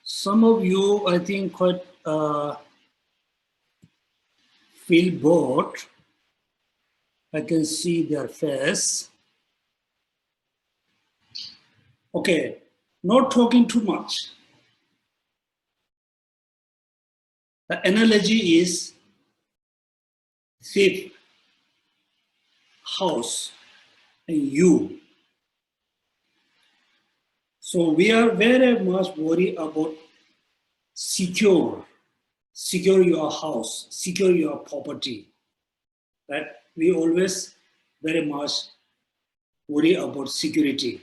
some of you, I think, quite feel bored. I can see their face. Okay, not talking too much. The analogy is thief, house, and you. So we are very much worried about secure your house, secure your property. Right? We always very much worry about security.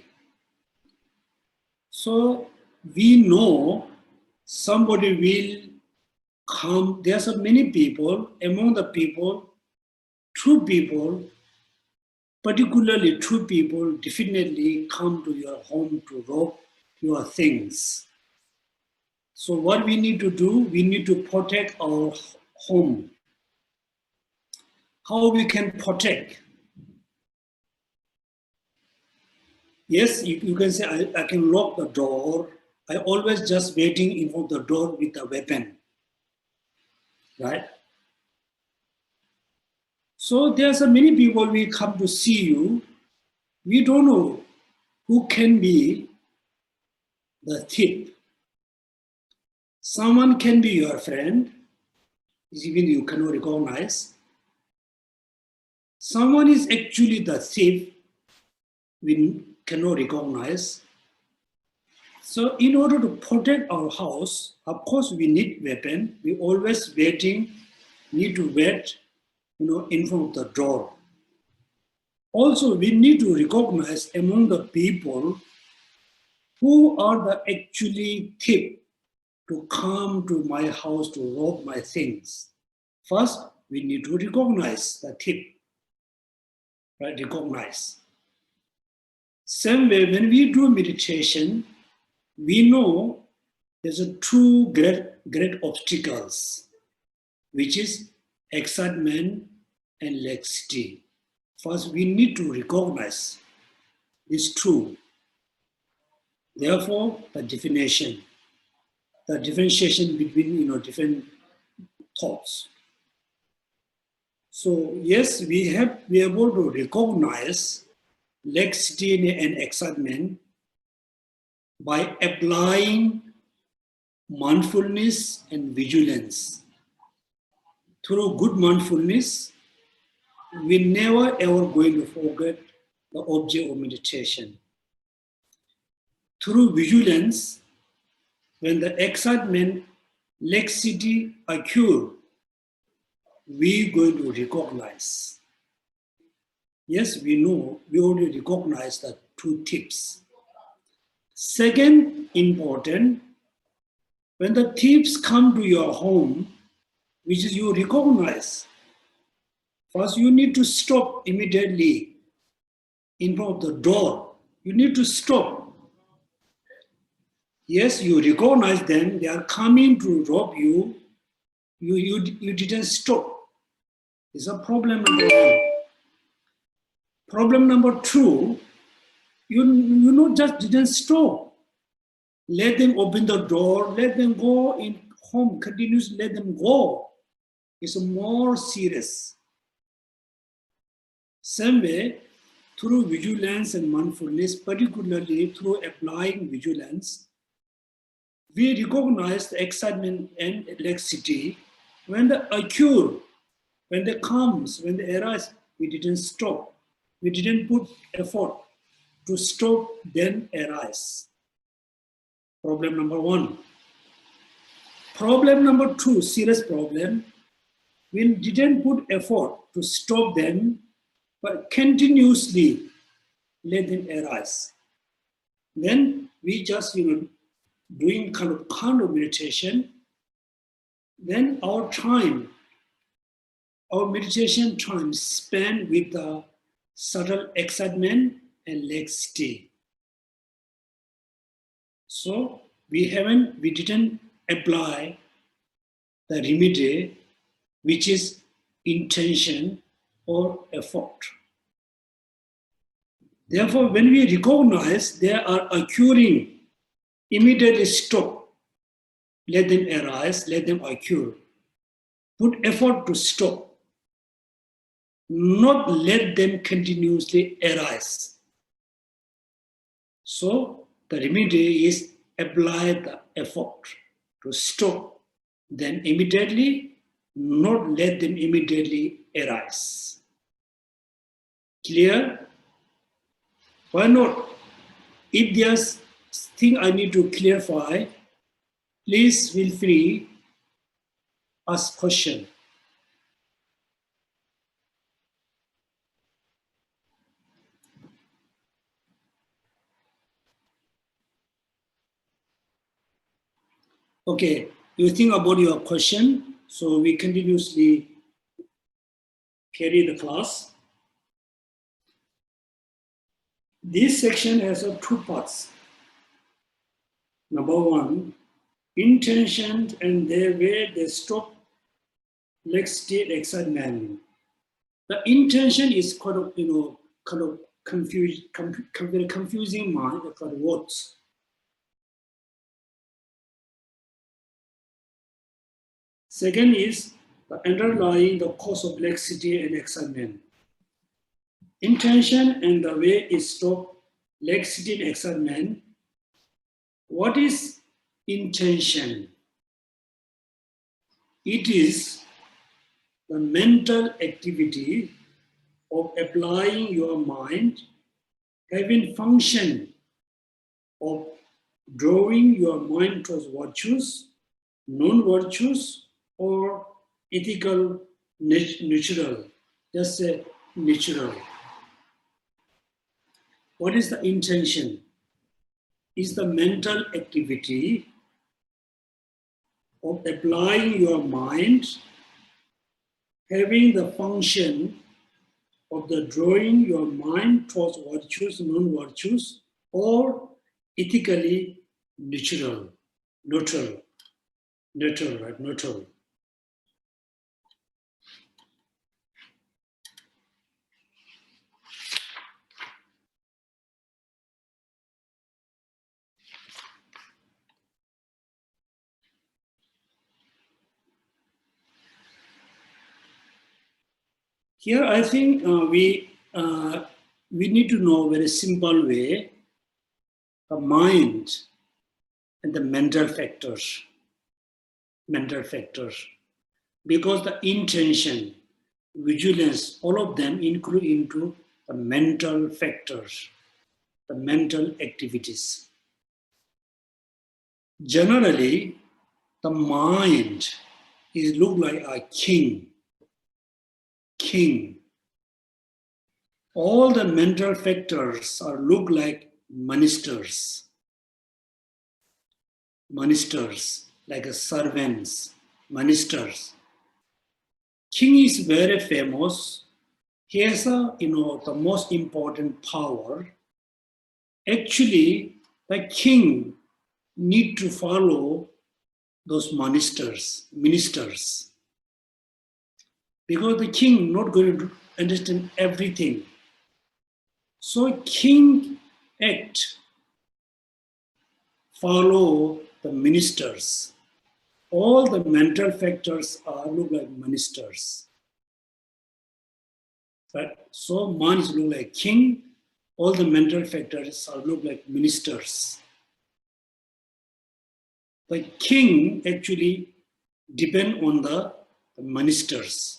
So we know somebody will come. There are so many people, among the people, 2 people, particularly 2 people definitely come to your home to rob your things. So what we need to do, we need to protect our home. How we can protect? Yes, you can say, I can lock the door. I always just waiting in front of the door with a weapon, right? So there are so many people we come to see you. We don't know who can be the thief. Someone can be your friend, even you cannot recognize. Someone is actually the thief, we cannot recognize. So in order to protect our house, of course we need weapon. We always waiting, need to wait, in front of the door. Also, we need to recognize among the people who are the actually thief to come to my house to rob my things? First, we need to recognize the thief, right? Recognize. Same way, when we do meditation, we know there's a two great obstacles, which is excitement and laxity. First, we need to recognize these two. Therefore, the differentiation between different thoughts. So yes, we are able to recognize laxity and excitement by applying mindfulness and vigilance. Through good mindfulness, we never ever going to forget the object of meditation. Through vigilance, when the excitement, laxity occur, we going to recognize. Yes, we know, we already recognize the two tips. Second, important, when the thieves come to your home, which is you recognize, first you need to stop immediately in front of the door. You need to stop. Yes, you recognize them, they are coming to rob you. You didn't stop. It's a problem number one. Problem number two, you just didn't stop. Let them open the door, let them go in home, continuously let them go. It's more serious. Same way, through vigilance and mindfulness, particularly through applying vigilance, we recognize the excitement and laxity. When they occur, when they comes, when they arise, we didn't stop. We didn't put effort to stop them arise. Problem number one. Problem number two, serious problem, we didn't put effort to stop them, but continuously let them arise. Then we just, doing kind of meditation, then our meditation time spent with the subtle excitement and laxity. So we didn't apply the remedy, which is intention or effort. Therefore, when we recognize they are occurring, immediately stop. Let them arise, let them occur. Put effort to stop. Not let them continuously arise. So the remedy is apply the effort to stop them immediately, not let them immediately arise. Clear? Why not? If there's thing I need to clarify, please feel free, ask question. Okay, you think about your question, so we continuously carry the class. This section has two parts. Number one, intention and the way they stop laxity and excitement. The intention is kind of confusing mind, kind of words. Second is the underlying the cause of laxity and excitement. Intention and the way it stops laxity and excitement. What is intention? It is the mental activity of applying your mind, having function of drawing your mind towards virtues, non-virtues, or ethical, natural, just say natural. What is the intention? is the mental activity of applying your mind, having the function of the drawing your mind towards virtues, non-virtues, or ethically neutral. Here, I think we need to know a very simple way the mind and the mental factors, because the intention, vigilance, all of them include into the mental factors, the mental activities. Generally, the mind is look like a king. All the mental factors are look like ministers, like a servants, ministers. King is very famous. He has the most important power. Actually, the king need to follow those ministers, because the king not going to understand everything. So king act, follow the ministers. All the mental factors are look like ministers. Right? So man is look like king, all the mental factors are look like ministers. The king actually depend on the ministers.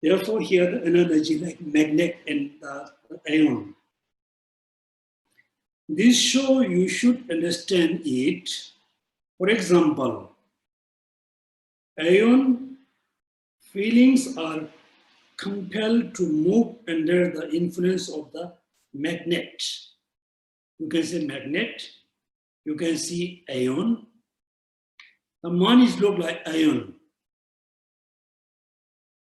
Therefore, here the analogy like magnet and the ion. This show you should understand it. For example, ion feelings are compelled to move under the influence of the magnet. You can say magnet, you can see ion. The man is look like ion.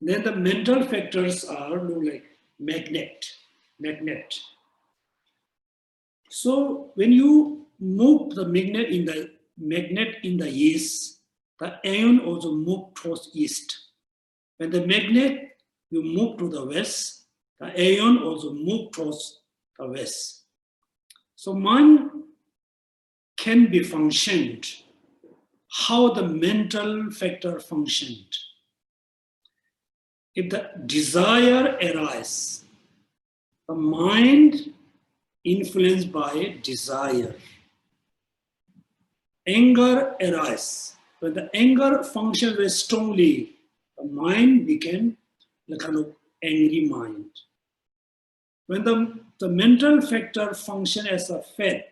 Then the mental factors are look like magnet. So when you move the magnet in the east, the ion also move towards east. When the magnet you move to the west, the ion also move towards the west. So mind can be functioned how the mental factor functioned. If the desire arises, the mind influenced by desire. Anger arises. When the anger functions very strongly, the mind became a kind of angry mind. When the mental factor function as a faith,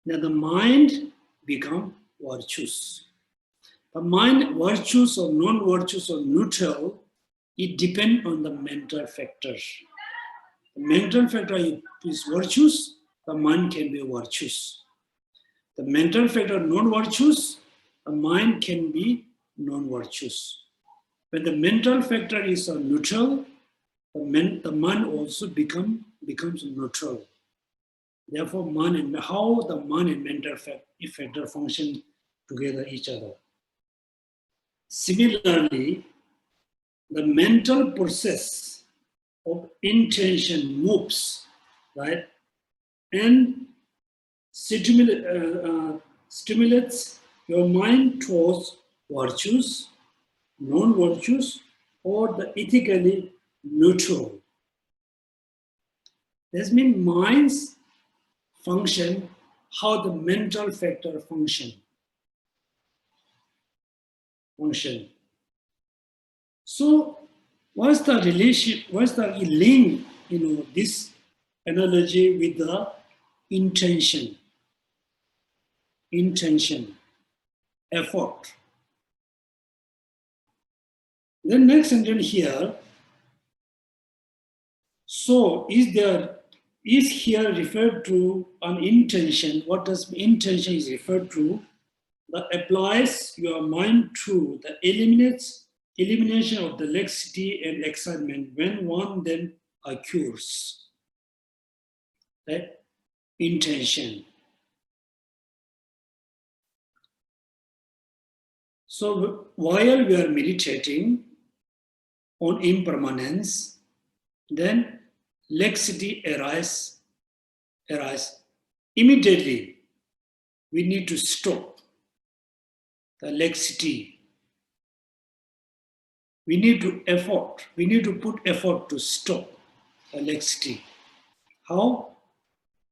then the mind become virtuous. The mind, virtuous or non-virtuous or neutral, it depends on the mental factors. The mental factor is virtuous, the mind can be virtuous. The mental factor non-virtuous, the mind can be non-virtuous. When the mental factor is neutral, the mind also becomes neutral. Therefore, how the mind and mental factor function together each other. Similarly, the mental process of intention moves, right, and stimulates your mind towards virtues, non-virtues, or the ethically neutral. This means minds function how the mental factor function. So, what's the relationship? What's the link? This analogy with the intention, effort. The next sentence here. So, is there is here referred to an intention. What does intention is referred to? That applies your mind to the elimination of the laxity and excitement when one then occurs. That intention. So while we are meditating on impermanence, then laxity arise. Immediately, we need to stop the laxity. We need to put effort to stop the laxity. How?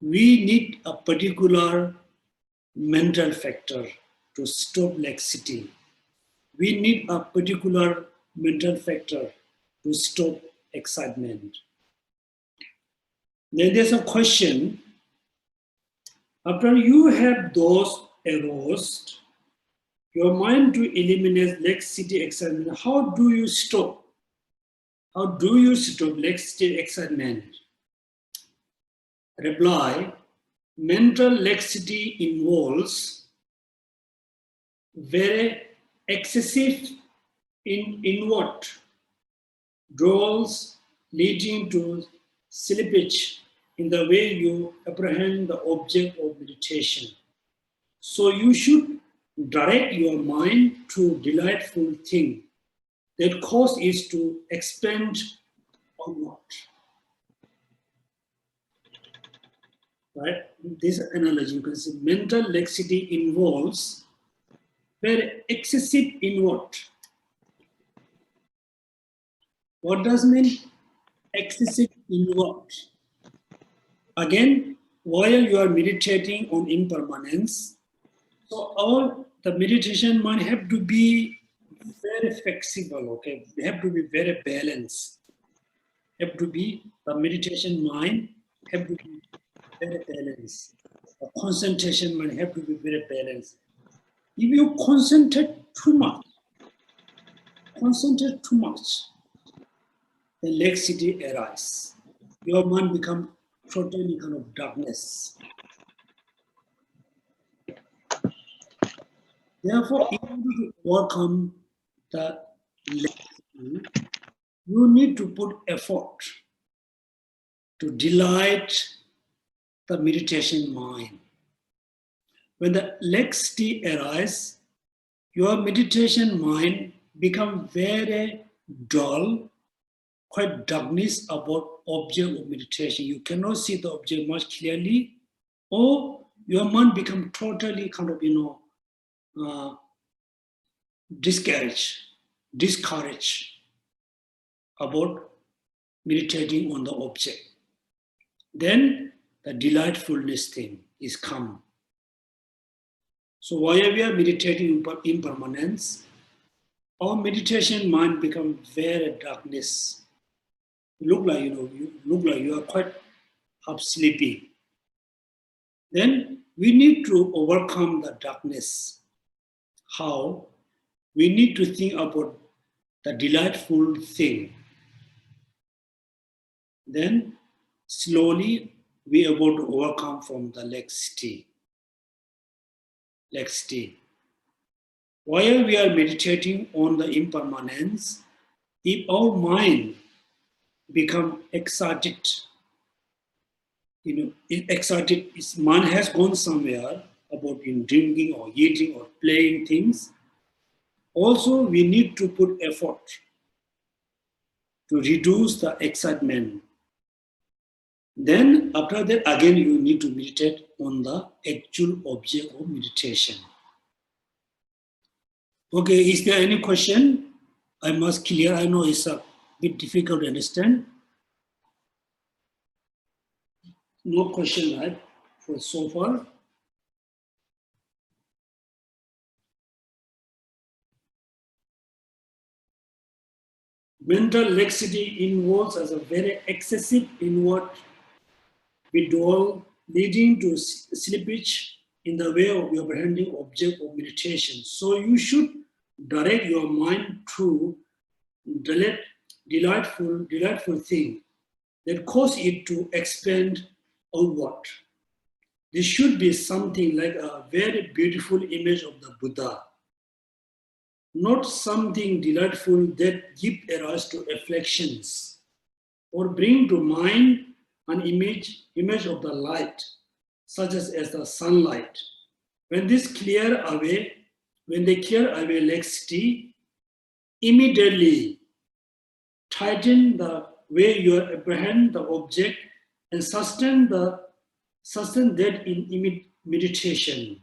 We need a particular mental factor to stop laxity. We need a particular mental factor to stop excitement. Then there's a question, after you have those aroused, your mind to eliminate laxity, excitement, how do you stop? How do you stop laxity, excitement? Reply, mental laxity involves very excessive inward drawals leading to slippage in the way you apprehend the object of meditation. So you should direct your mind to delightful thing that cause is to expand onward. Right? This analogy, you can see mental laxity involves very excessive inward. What does mean excessive inward? Again, while you are meditating on impermanence, so all the meditation mind have to be very flexible, okay? They have to be very balanced. Have to be, the meditation mind have to be very balanced. The concentration mind have to be very balanced. If you concentrate too much, the laxity arises. Your mind becomes totally kind of darkness. Therefore, in order to overcome the laxity, you need to put effort to delight the meditation mind. When the laxity arises, your meditation mind becomes very dull, quite darkness about object of meditation. You cannot see the object much clearly, or your mind becomes totally kind of, discouraged about meditating on the object. Then the delightfulness thing is come. So while we are meditating impermanence, our meditation mind becomes very darkness. You look like you are quite half sleepy. Then we need to overcome the darkness. How? We need to think about the delightful thing. Then slowly we are able to overcome from the laxity. While we are meditating on the impermanence, if our mind become excited, its mind has gone somewhere about drinking or eating or playing things. Also, we need to put effort to reduce the excitement. Then after that, again, you need to meditate on the actual object of meditation. Okay, is there any question? I must clear, I know it's a bit difficult to understand. No question, right, for so far? Mental laxity involves as a very excessive inward withdrawal, leading to slippage in the way of apprehending object of meditation. So you should direct your mind to delightful thing that cause it to expand outward. This should be something like a very beautiful image of the Buddha, not something delightful that give rise to reflections or bring to mind an image of the light, such as the sunlight. When they clear away laxity, immediately tighten the way you apprehend the object and sustain that in meditation.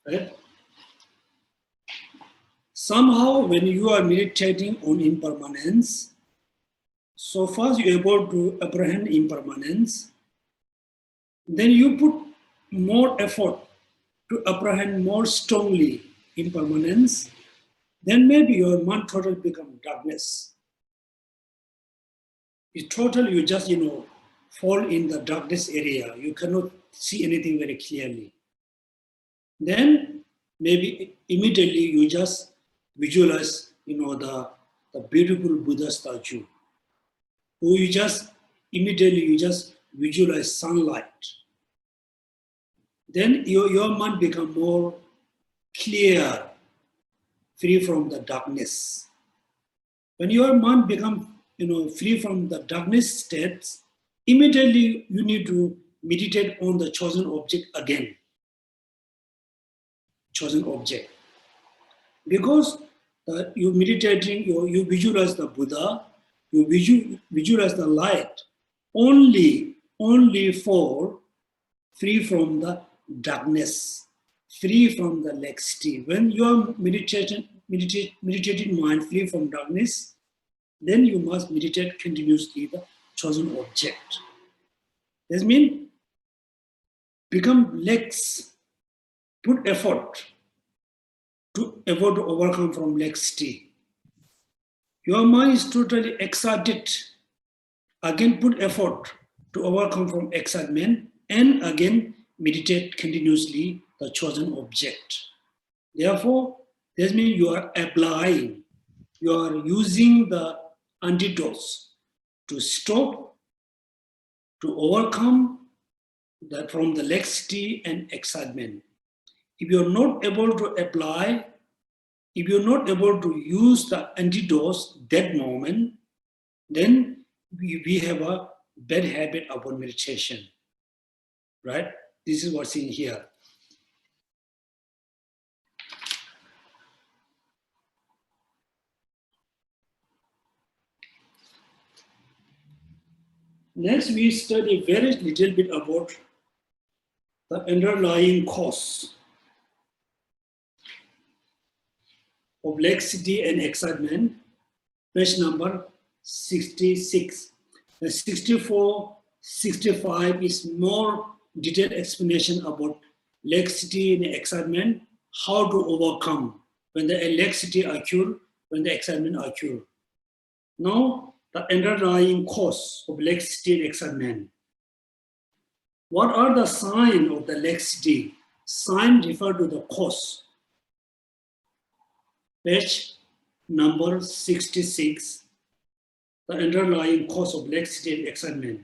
Right? Somehow, when you are meditating on impermanence, so far you're able to apprehend impermanence, then you put more effort to apprehend more strongly impermanence, then maybe your mind totally become darkness. It's total, you just, fall in the darkness area. You cannot see anything very clearly. Then maybe immediately you just visualize, the beautiful Buddha statue. Or you just visualize sunlight. Then your mind become more clear, free from the darkness. When your mind become, free from the darkness states, immediately you need to meditate on the chosen object again. Chosen object. Because you meditating, you visualize the Buddha, you visualize the light only for free from the darkness, free from the laxity. When you are meditating mind free from darkness, then you must meditate continuously the chosen object. This means become lax, put effort to avoid to overcome from laxity. Your mind is totally excited. Again, put effort to overcome from excitement and again meditate continuously the chosen object. Therefore, this means you are applying, you are using the antidotes to stop, to overcome from the laxity and excitement. If you're not able to apply, if you're not able to use the antidotes that moment, then we have a bad habit about meditation, right? This is what's in here. Next, we study very little bit about the underlying cause of laxity and excitement, page number 66. The 64, 65 is more detailed explanation about laxity and excitement, how to overcome when the laxity occurs, when the excitement occurs. Now, the underlying cause of laxity and excitement. What are the signs of the laxity? Signs refer to the cause. Page number 66, the underlying cause of laxity and excitement.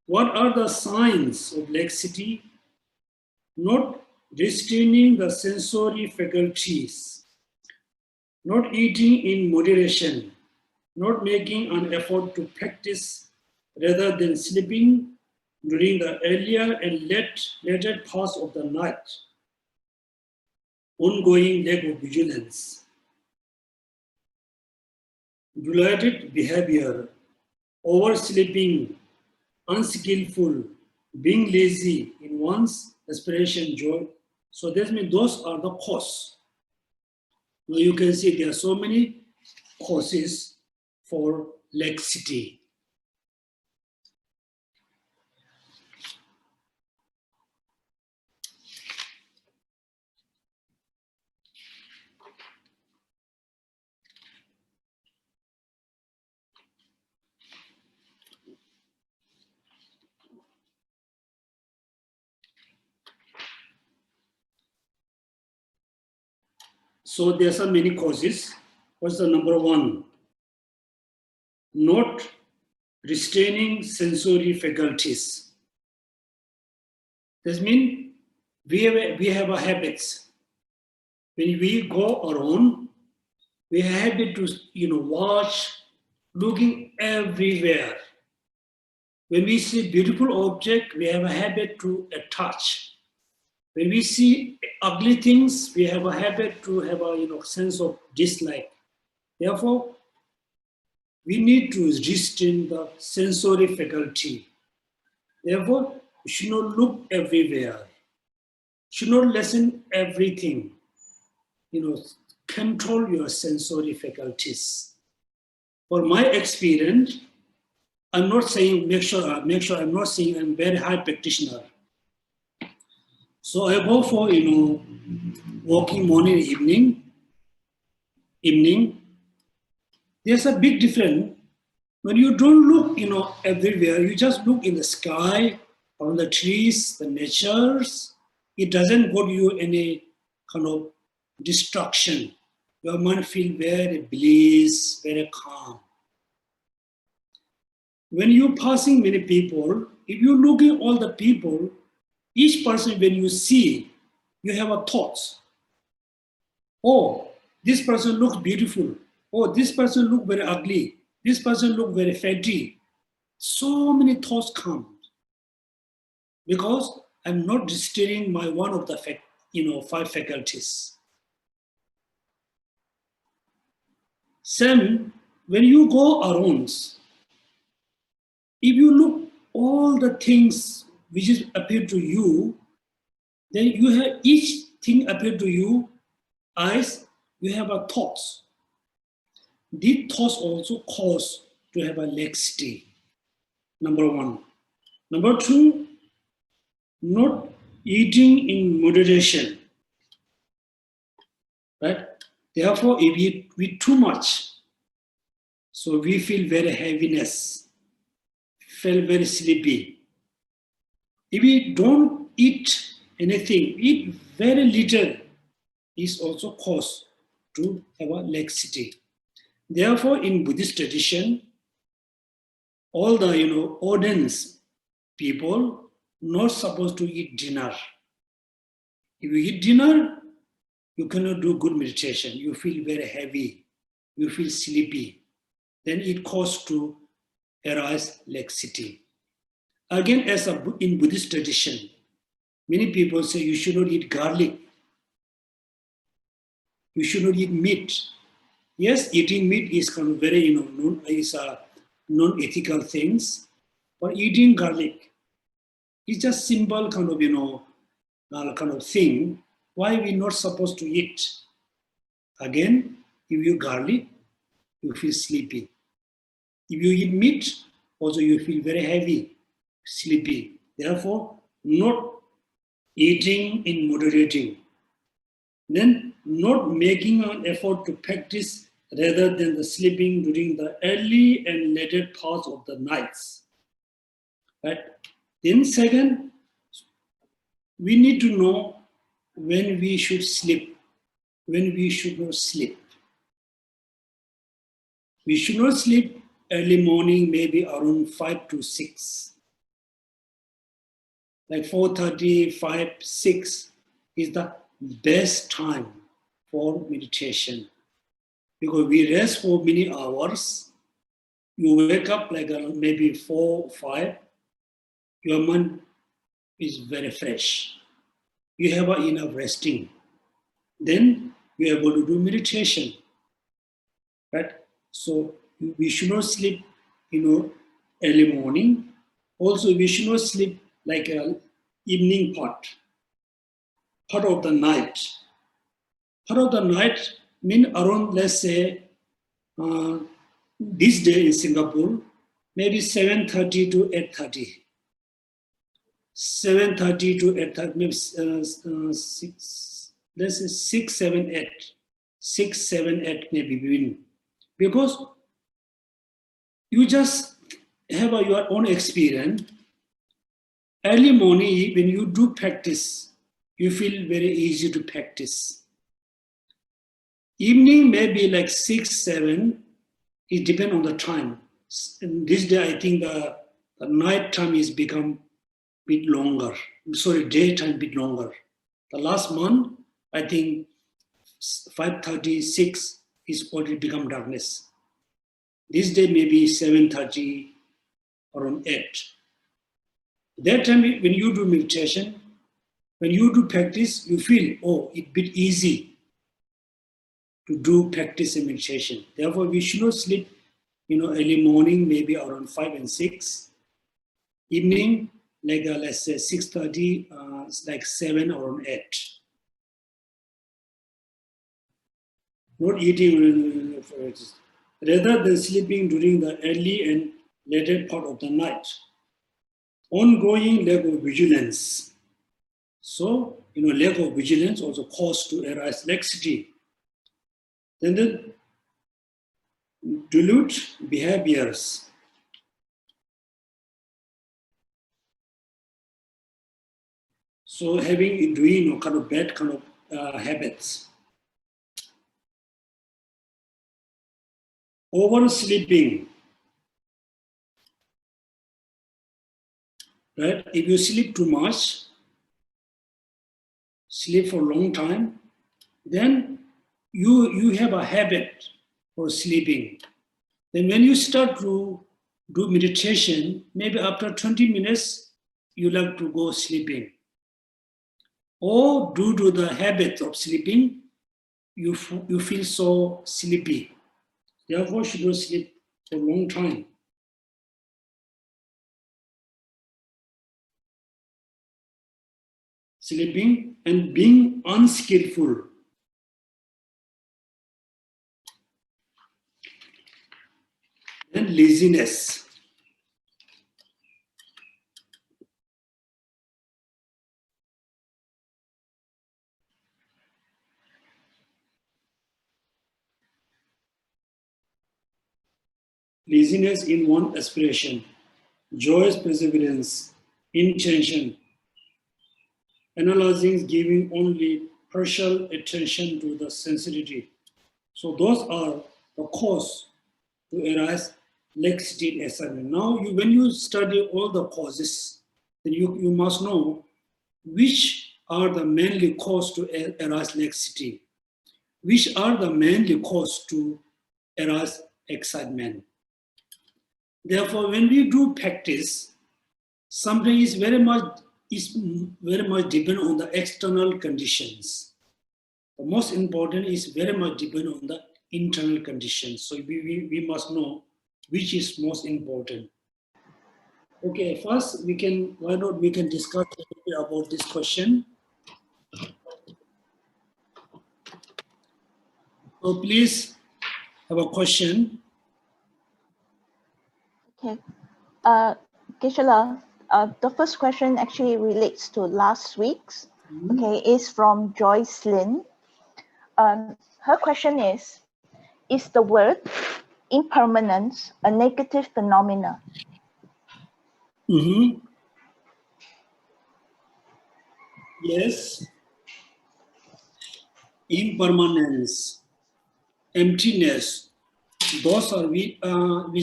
What are the signs of laxity? Not restraining the sensory faculties, not eating in moderation, not making an effort to practice rather than sleeping during the earlier and later parts of the night, ongoing lack of vigilance, dilated behavior, oversleeping, unskillful, being lazy in one's aspiration, joy. So that means those are the causes. Now you can see there are so many causes for laxity. So there are so many causes. What's the number one? Not restraining sensory faculties. That means we have a habits. When we go around, we have habit to watch, looking everywhere. When we see beautiful object, we have a habit to touch. When we see ugly things, we have a habit to have a sense of dislike. Therefore, we need to restrain the sensory faculty. Therefore, you should not look everywhere. Should not listen everything. Control your sensory faculties. For my experience, I'm not saying make sure I'm not saying I'm very high practitioner. So I go for walking morning, evening. There's a big difference. When you don't look everywhere, you just look in the sky, on the trees, the natures. It doesn't go to you any kind of destruction. Your mind feel very bliss, very calm. When you're passing many people, if you look at all the people, each person when you see, you have a thoughts. Oh, this person looks beautiful. Oh, this person looks very ugly. This person looks very fatty. So many thoughts come. Because I'm not restraining my one of the 5 faculties. Same, when you go around, if you look all the things which is appear to you, then you have each thing appear to you as you have a thoughts. These thoughts also cause to have a laxity. Number 1. Number 2, not eating in moderation. Right? Therefore, if we eat too much, so we feel very heaviness, feel very sleepy. If we don't eat anything, eat very little, is also cause to have a laxity. Therefore, in Buddhist tradition, all the audience people not supposed to eat dinner. If you eat dinner, you cannot do good meditation. You feel very heavy. You feel sleepy. Then it causes to arise laxity. Again, as in Buddhist tradition, many people say you should not eat garlic. You should not eat meat. Yes, eating meat is kind of very, non-ethical things. But eating garlic is just simple kind of thing. Why we not supposed to eat? Again, if you garlic, you feel sleepy. If you eat meat, also you feel very heavy, sleepy. Therefore, not eating in moderating. Then not making an effort to practice rather than the sleeping during the early and later parts of the nights. Right? Then second, we need to know when we should sleep, when we should not sleep. We should not sleep early morning, maybe around 5 to 6. Like 4:30, 5, 6 is the best time for meditation. Because we rest for many hours. You wake up like maybe 4, 5. Your mind is very fresh. You have enough resting. Then you are able to do meditation. Right? So we should not sleep, early morning. Also, we should not sleep like an evening part of the night. Part of the night mean around, let's say, this day in Singapore, maybe 7:30 to 8:30. 7:30 to 8:30, maybe 6, let's say 6, 7, 8. 6, 7, 8 maybe between. Because you just have your own experience. Early morning, when you do practice, you feel very easy to practice. Evening maybe like 6, 7, it depends on the time. And this day I think the night time is become bit longer. Sorry, daytime bit longer. The last month, I think 5:36 is already become darkness. This day maybe 7:30, around 8. That time when you do meditation, when you do practice, you feel, oh, it's a bit easy to do practice and meditation. Therefore, we should not sleep, early morning, maybe around 5 and 6. Evening, like let's say 6:30, it's like 7 or 8. Not eating, rather than sleeping during the early and later part of the night. Ongoing lack of vigilance. So, lack of vigilance also cause to arise laxity. Then the dilute behaviors. So doing kind of bad kind of habits. Oversleeping. Right? If you sleep too much, sleep for a long time, then you have a habit for sleeping. Then when you start to do meditation, maybe after 20 minutes, you like to go sleeping. Or due to the habit of sleeping, you feel so sleepy. Therefore, you should not sleep for a long time. Sleeping and being unskillful. And laziness. Laziness in one aspiration, joyous perseverance, intention, analyzing, giving only partial attention to the sensitivity. So those are the cause to arise laxity in assignment. Now, when you study all the causes, then you must know which are the mainly cause to arise laxity, which are the mainly cause to arise excitement. Therefore, when we do practice, something is very much depend on the external conditions. The most important is very much depend on the internal conditions. So we must know which is most important. Okay, first we can discuss a little bit about this question. So please have a question. Okay. Geshe, the first question actually relates to last week's. Okay, is from Joyce Lin. Her question is the word impermanence a negative phenomena? Mm-hmm. Yes. Impermanence, emptiness, those are we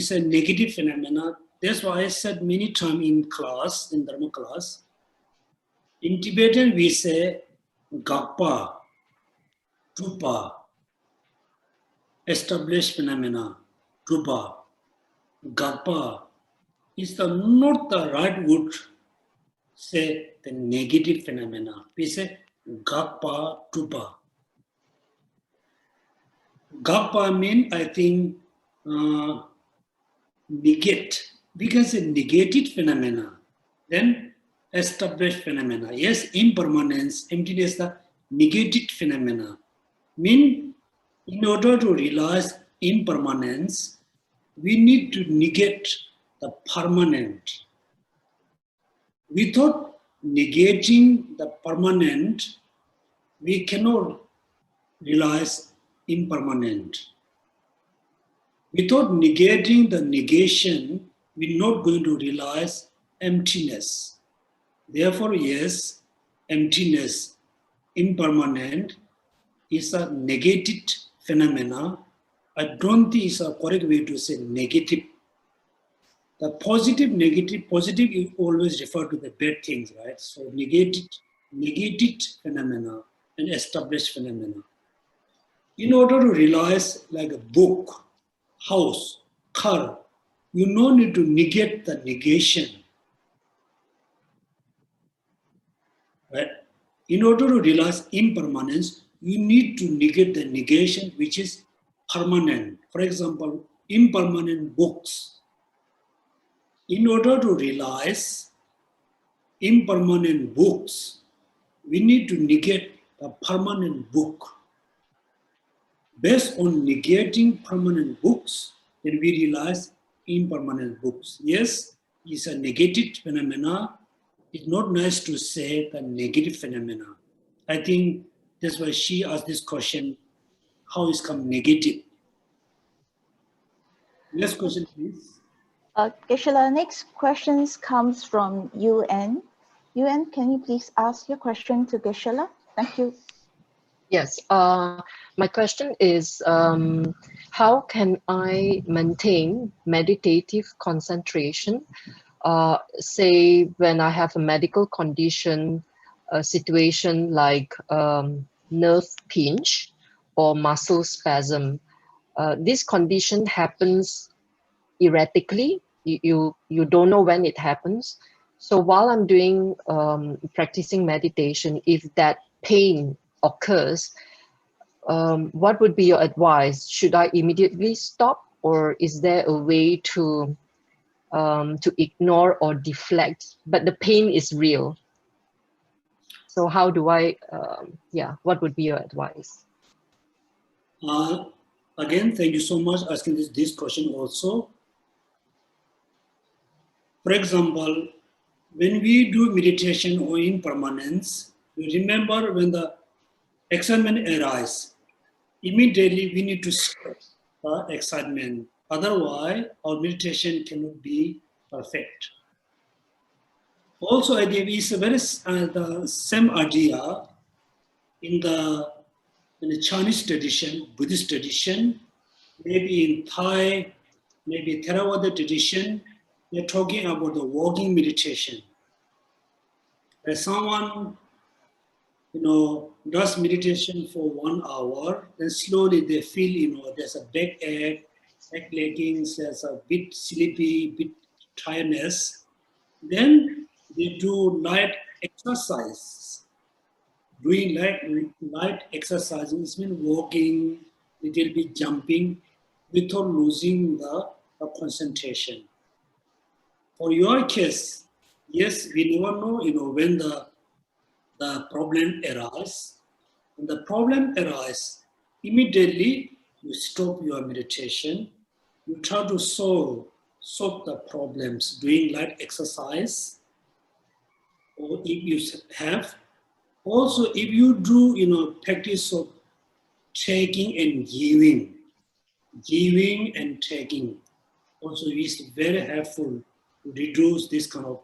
say negative phenomena. That's why I said many times in class, in Dharma class, in Tibetan we say gakpa, trupa, established phenomena, trupa. Gakpa is not the right word, say the negative phenomena. We say gakpa, trupa. Gakpa means, I think, negate. We can say negated phenomena, then established phenomena. Yes, impermanence, emptiness, the negated phenomena. Mean, in order to realize impermanence, we need to negate the permanent. Without negating the permanent, we cannot realize impermanent. Without negating the negation, we're not going to realize emptiness. Therefore, yes, emptiness, impermanent, is a negated phenomena. I don't think it's a correct way to say negative. the positive, negative, positive is always refer to the bad things, right? So negated phenomena and established phenomena. In order to realize like a book, house, car, you no need to negate the negation. Right? In order to realize impermanence, you need to negate the negation which is permanent. For example, impermanent books. In order to realize impermanent books, we need to negate the permanent book. Based on negating permanent books, then we realize impermanent books. Yes, it's a negative phenomena. It's not nice to say the negative phenomena. I think that's why she asked this question, how is come negative? Next question, please. Geshe-la, next questions comes from UN. UN, can you please ask your question to Geshe-la? Thank you. Yes, my question is, how can I maintain meditative concentration, say when I have a medical condition, a situation like nerve pinch or muscle spasm? This condition happens erratically. You don't know when it happens. So while I'm doing practicing meditation, if that pain occurs, what would be your advice? Should I immediately stop, or is there a way to ignore or deflect? But the pain is real. So how do I? What would be your advice? Again, thank you so much for asking this question also. For example, when we do meditation or impermanence, we remember when the excitement arises, immediately we need to stop the excitement. Otherwise, our meditation cannot be perfect. Also, idea is very the same idea in the Chinese tradition, Buddhist tradition, maybe in Thai, maybe Theravada tradition. They're talking about the walking meditation. Where someone, does meditation for 1 hour, then slowly they feel, there's a backache, back leggings, there's a bit sleepy, bit tiredness. Then they do light exercise. Doing light exercises means walking, little bit jumping, without losing the concentration. For your case, yes, we never know, when the problem arises. When the problem arises, immediately you stop your meditation. You try to solve the problems, doing light exercise, or if you have. Also, if you do, practice of taking and giving and taking, also is very helpful to reduce this kind of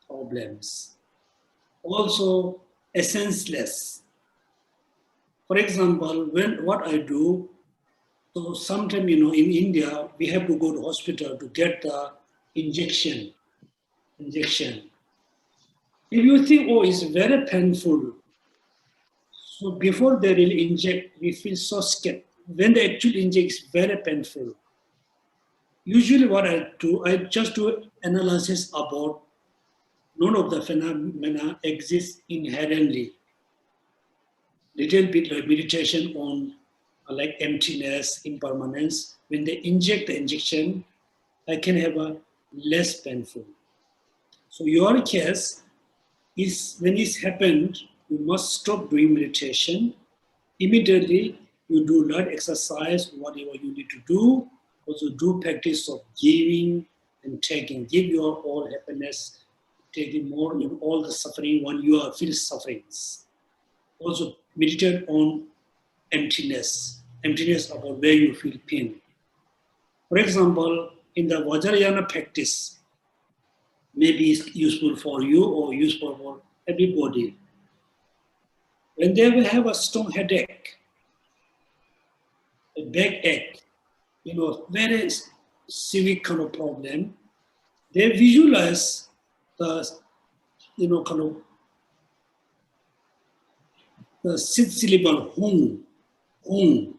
problems. Also, essenceless. For example, what I do, so sometimes, in India, we have to go to hospital to get the injection. If you think, oh, it's very painful, so before they will inject, we feel so scared. When they actually inject, it's very painful. Usually what I do, I just do analysis about none of the phenomena exists inherently. Little bit like meditation on like emptiness, impermanence. When they inject the injection, I can have a less painful. So your case is when it's happened, you must stop doing meditation. Immediately, you do light exercise, whatever you need to do. Also do practice of giving and taking. Give your all happiness, taking more in all the suffering when you are feel sufferings. Also meditate on emptiness about where you feel pain. For example, in the Vajrayana practice, maybe it's useful for you or useful for everybody. When they will have a strong headache, a backache, very severe kind of problem, they visualize the, kind of the 6 syllable hung.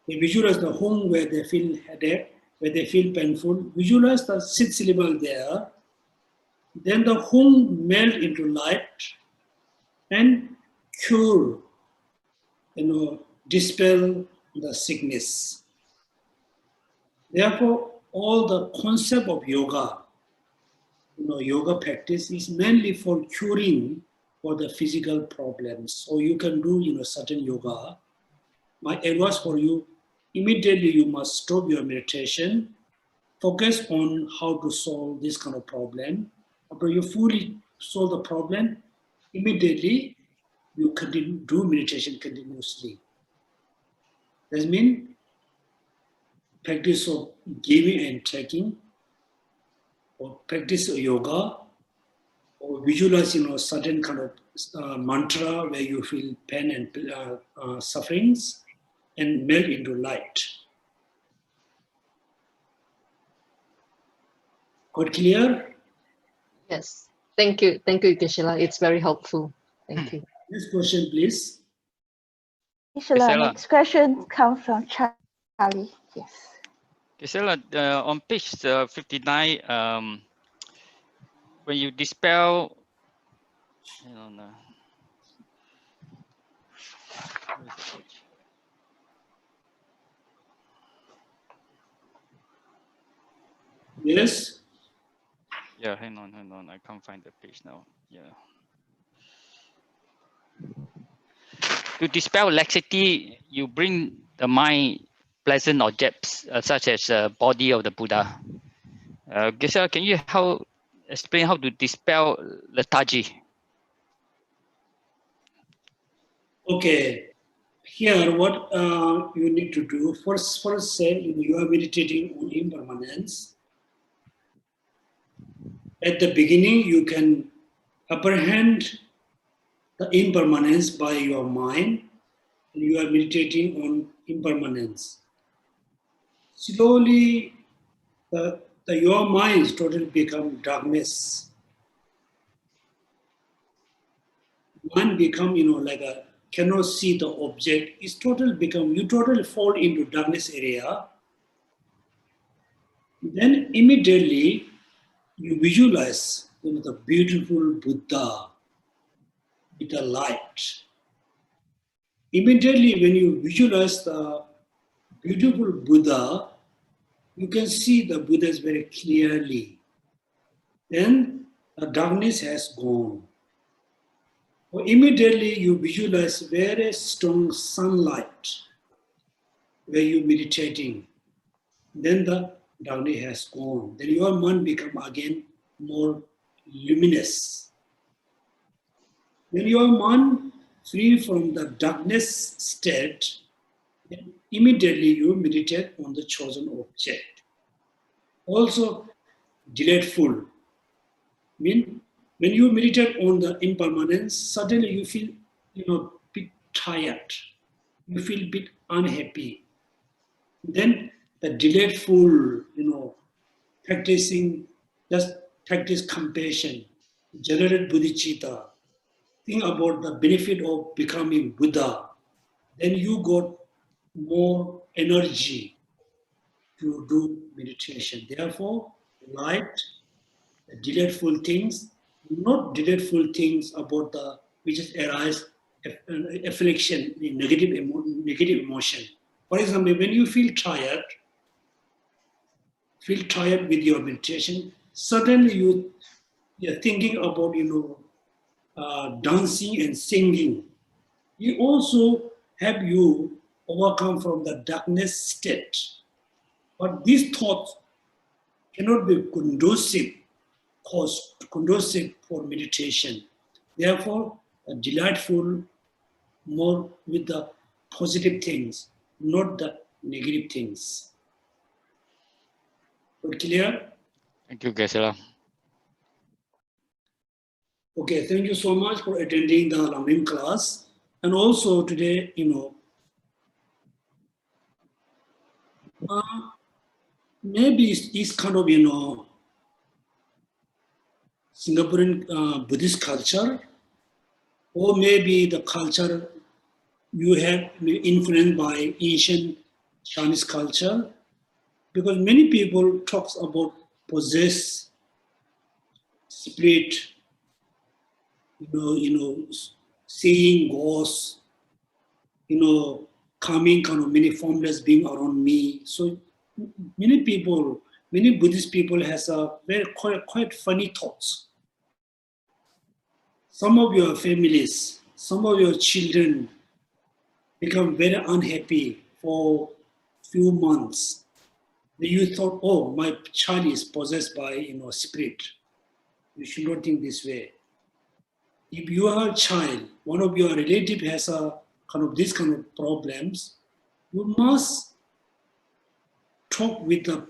They visualize the hung where they feel headache, where they feel painful. Visualize the 6 syllable there. Then the hung melt into light and cure, dispel the sickness. Therefore, all the concept of yoga, yoga practice is mainly for curing for the physical problems. So you can do, certain yoga. My advice for you, immediately you must stop your meditation, focus on how to solve this kind of problem. After you fully solve the problem, immediately you continue do meditation continuously. That means practice of giving and taking, or practice of yoga, or visualize, certain kind of mantra where you feel pain and sufferings, and melt into light. Got clear? Yes. Thank you, Geshe-la. It's very helpful. Thank you. Next question, please. Geshe-la, next question comes from Charlie. Yes. Geshe-la, on page 59, when you dispel, Yes. Yeah, hang on. I can't find the page now. Yeah. To dispel laxity, you bring the mind pleasant objects such as the body of the Buddha. Geshe-la, can you explain how to dispel lethargy? Okay. Here, what you need to do, first say you are meditating on impermanence. At the beginning, you can apprehend the impermanence by your mind, and you are meditating on impermanence. Slowly, your mind totally become darkness. Mind become, like a cannot see the object. It's you totally fall into darkness area. Then immediately you visualize, the beautiful Buddha with the light. Immediately when you visualize the beautiful Buddha, you can see the Buddha very clearly. Then the darkness has gone. Or immediately you visualize very strong sunlight where you're meditating. Then the darkness has gone. Then your mind becomes again more luminous. When your mind free from the darkness state, then immediately you meditate on the chosen object. Also, delightful. When you meditate on the impermanence, suddenly you feel, bit tired. You feel bit unhappy. Then the delightful, just practice compassion, generate bodhicitta, think about the benefit of becoming Buddha. Then you got more energy to do meditation. Therefore, light, delightful things, not delightful things about which arise affliction, negative emotion. For example, when you feel tired with your meditation, suddenly you're thinking about dancing and singing. It also help you overcome from the darkness state. But these thoughts cannot be conducive for meditation. Therefore, delightful more with the positive things, not the negative things. Clear? Thank you, Geshe-la. Okay, thank you so much for attending the Lamrim class. And also today, maybe it's kind of, Singaporean Buddhist culture, or maybe the culture you have been influenced by ancient Chinese culture, because many people talk about possess, spirit, seeing ghosts, coming kind of many formless being around me. So many people, many Buddhist people has a very quite funny thoughts. Some of your families, some of your children become very unhappy for few months. You thought, oh, my child is possessed by spirit. You should not think this way. If you are a child, one of your relative has a this kind of problems, you must talk with the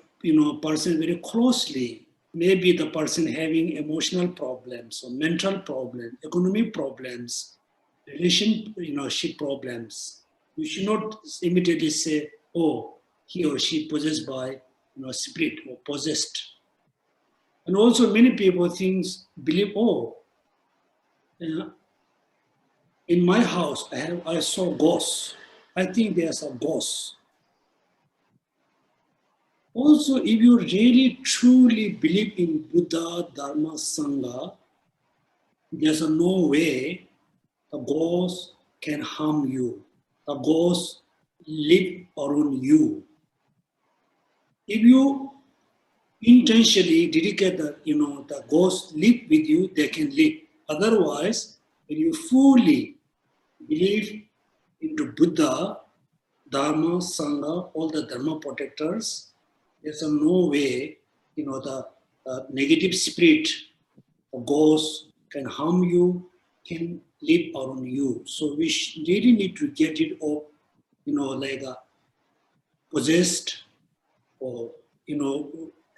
person very closely. Maybe the person having emotional problems or mental problems, economic problems, relationship problems. You should not immediately say, oh, he or she possessed by spirit or possessed. And also many people believe, oh, in my house I saw ghosts. I think there's a ghost. Also, if you really truly believe in Buddha, Dharma, Sangha, there's no way the ghost can harm you. The ghost live around you. If you intentionally dedicate the ghost live with you, they can live. Otherwise, when you fully believe into Buddha, Dharma, Sangha, all the Dharma protectors, there's no way, the negative spirit, the ghost can harm you, can live around you. So we really need to get rid of, like a possessed or,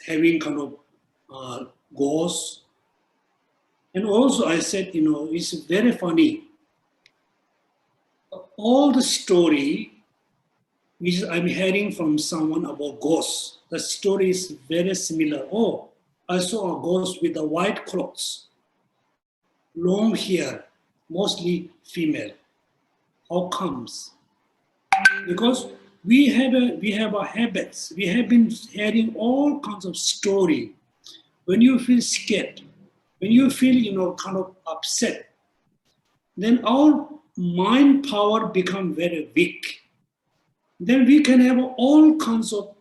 having kind of ghosts. And also I said, it's very funny. All the story which I'm hearing from someone about ghosts, the story is very similar. Oh, I saw a ghost with the white clothes, long hair, mostly female. How comes? Because we have a habits. We have been hearing all kinds of story. When you feel scared, when you feel kind of upset, then our mind power become very weak. Then we can have all kinds of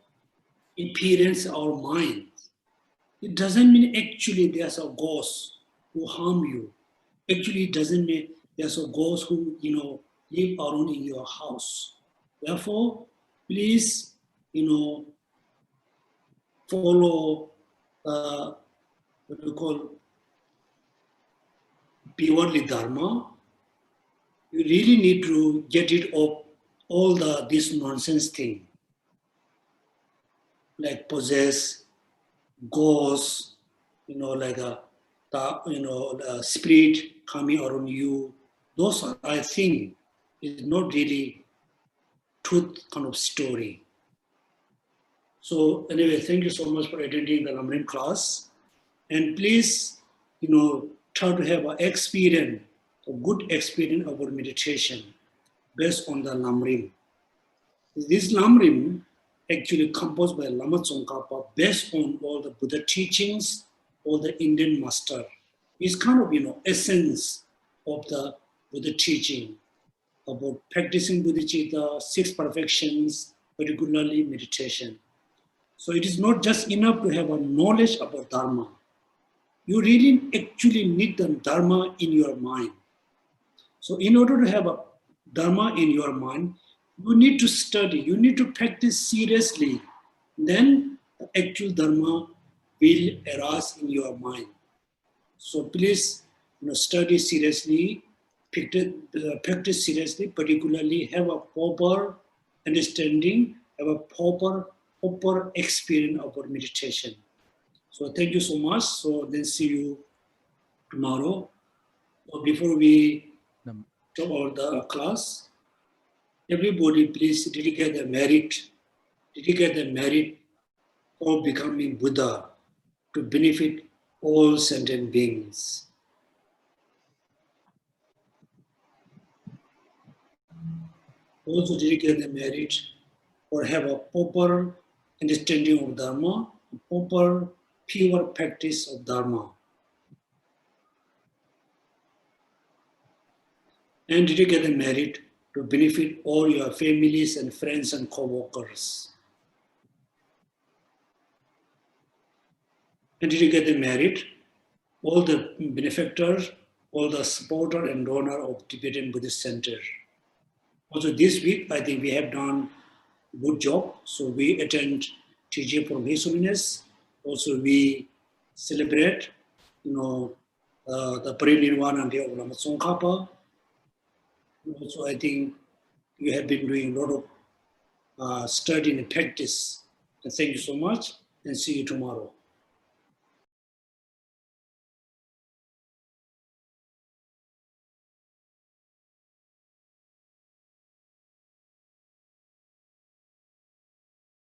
appearance in our minds. It doesn't mean actually there's a ghost who harm you. Actually, it doesn't mean there's a ghost who live around in your house. Therefore, please follow what we call purely Dharma. You really need to get rid of all this nonsense thing, like possess, ghosts, like the spirit coming around you. Those are, I think, is not really truth kind of story. So anyway, thank you so much for attending the Lamrim class, and please, try to have an experience, a good experience about meditation based on the Lamrim. This Lamrim actually composed by Lama Tsong-kha-pa based on all the Buddha teachings, all the Indian master. It's kind of, essence of the Buddha teaching about practicing Bodhicitta, 6 perfections, particularly meditation. So it is not just enough to have a knowledge about Dharma. You really actually need the Dharma in your mind. So in order to have a Dharma in your mind, you need to study, you need to practice seriously. Then the actual Dharma will arise in your mind. So please study seriously, practice seriously, particularly have a proper understanding, have a proper experience about meditation. So thank you so much. So then see you tomorrow. So before we talk about the class, everybody please dedicate the merit for becoming Buddha to benefit all sentient beings. Also dedicate the merit or have a proper understanding of Dharma, a proper pure practice of Dharma. And dedicate the merit to benefit all your families and friends and co-workers. And dedicate the merit, all the benefactors, all the supporter and donor of Tibetan Buddhist Center. Also this week, I think we have done a good job. So we attend teaching from His Holiness. Also we celebrate, the Parinirvana Day of Lama Tsong-kha-pa. Also I think you have been doing a lot of study and practice. And thank you so much and see you tomorrow.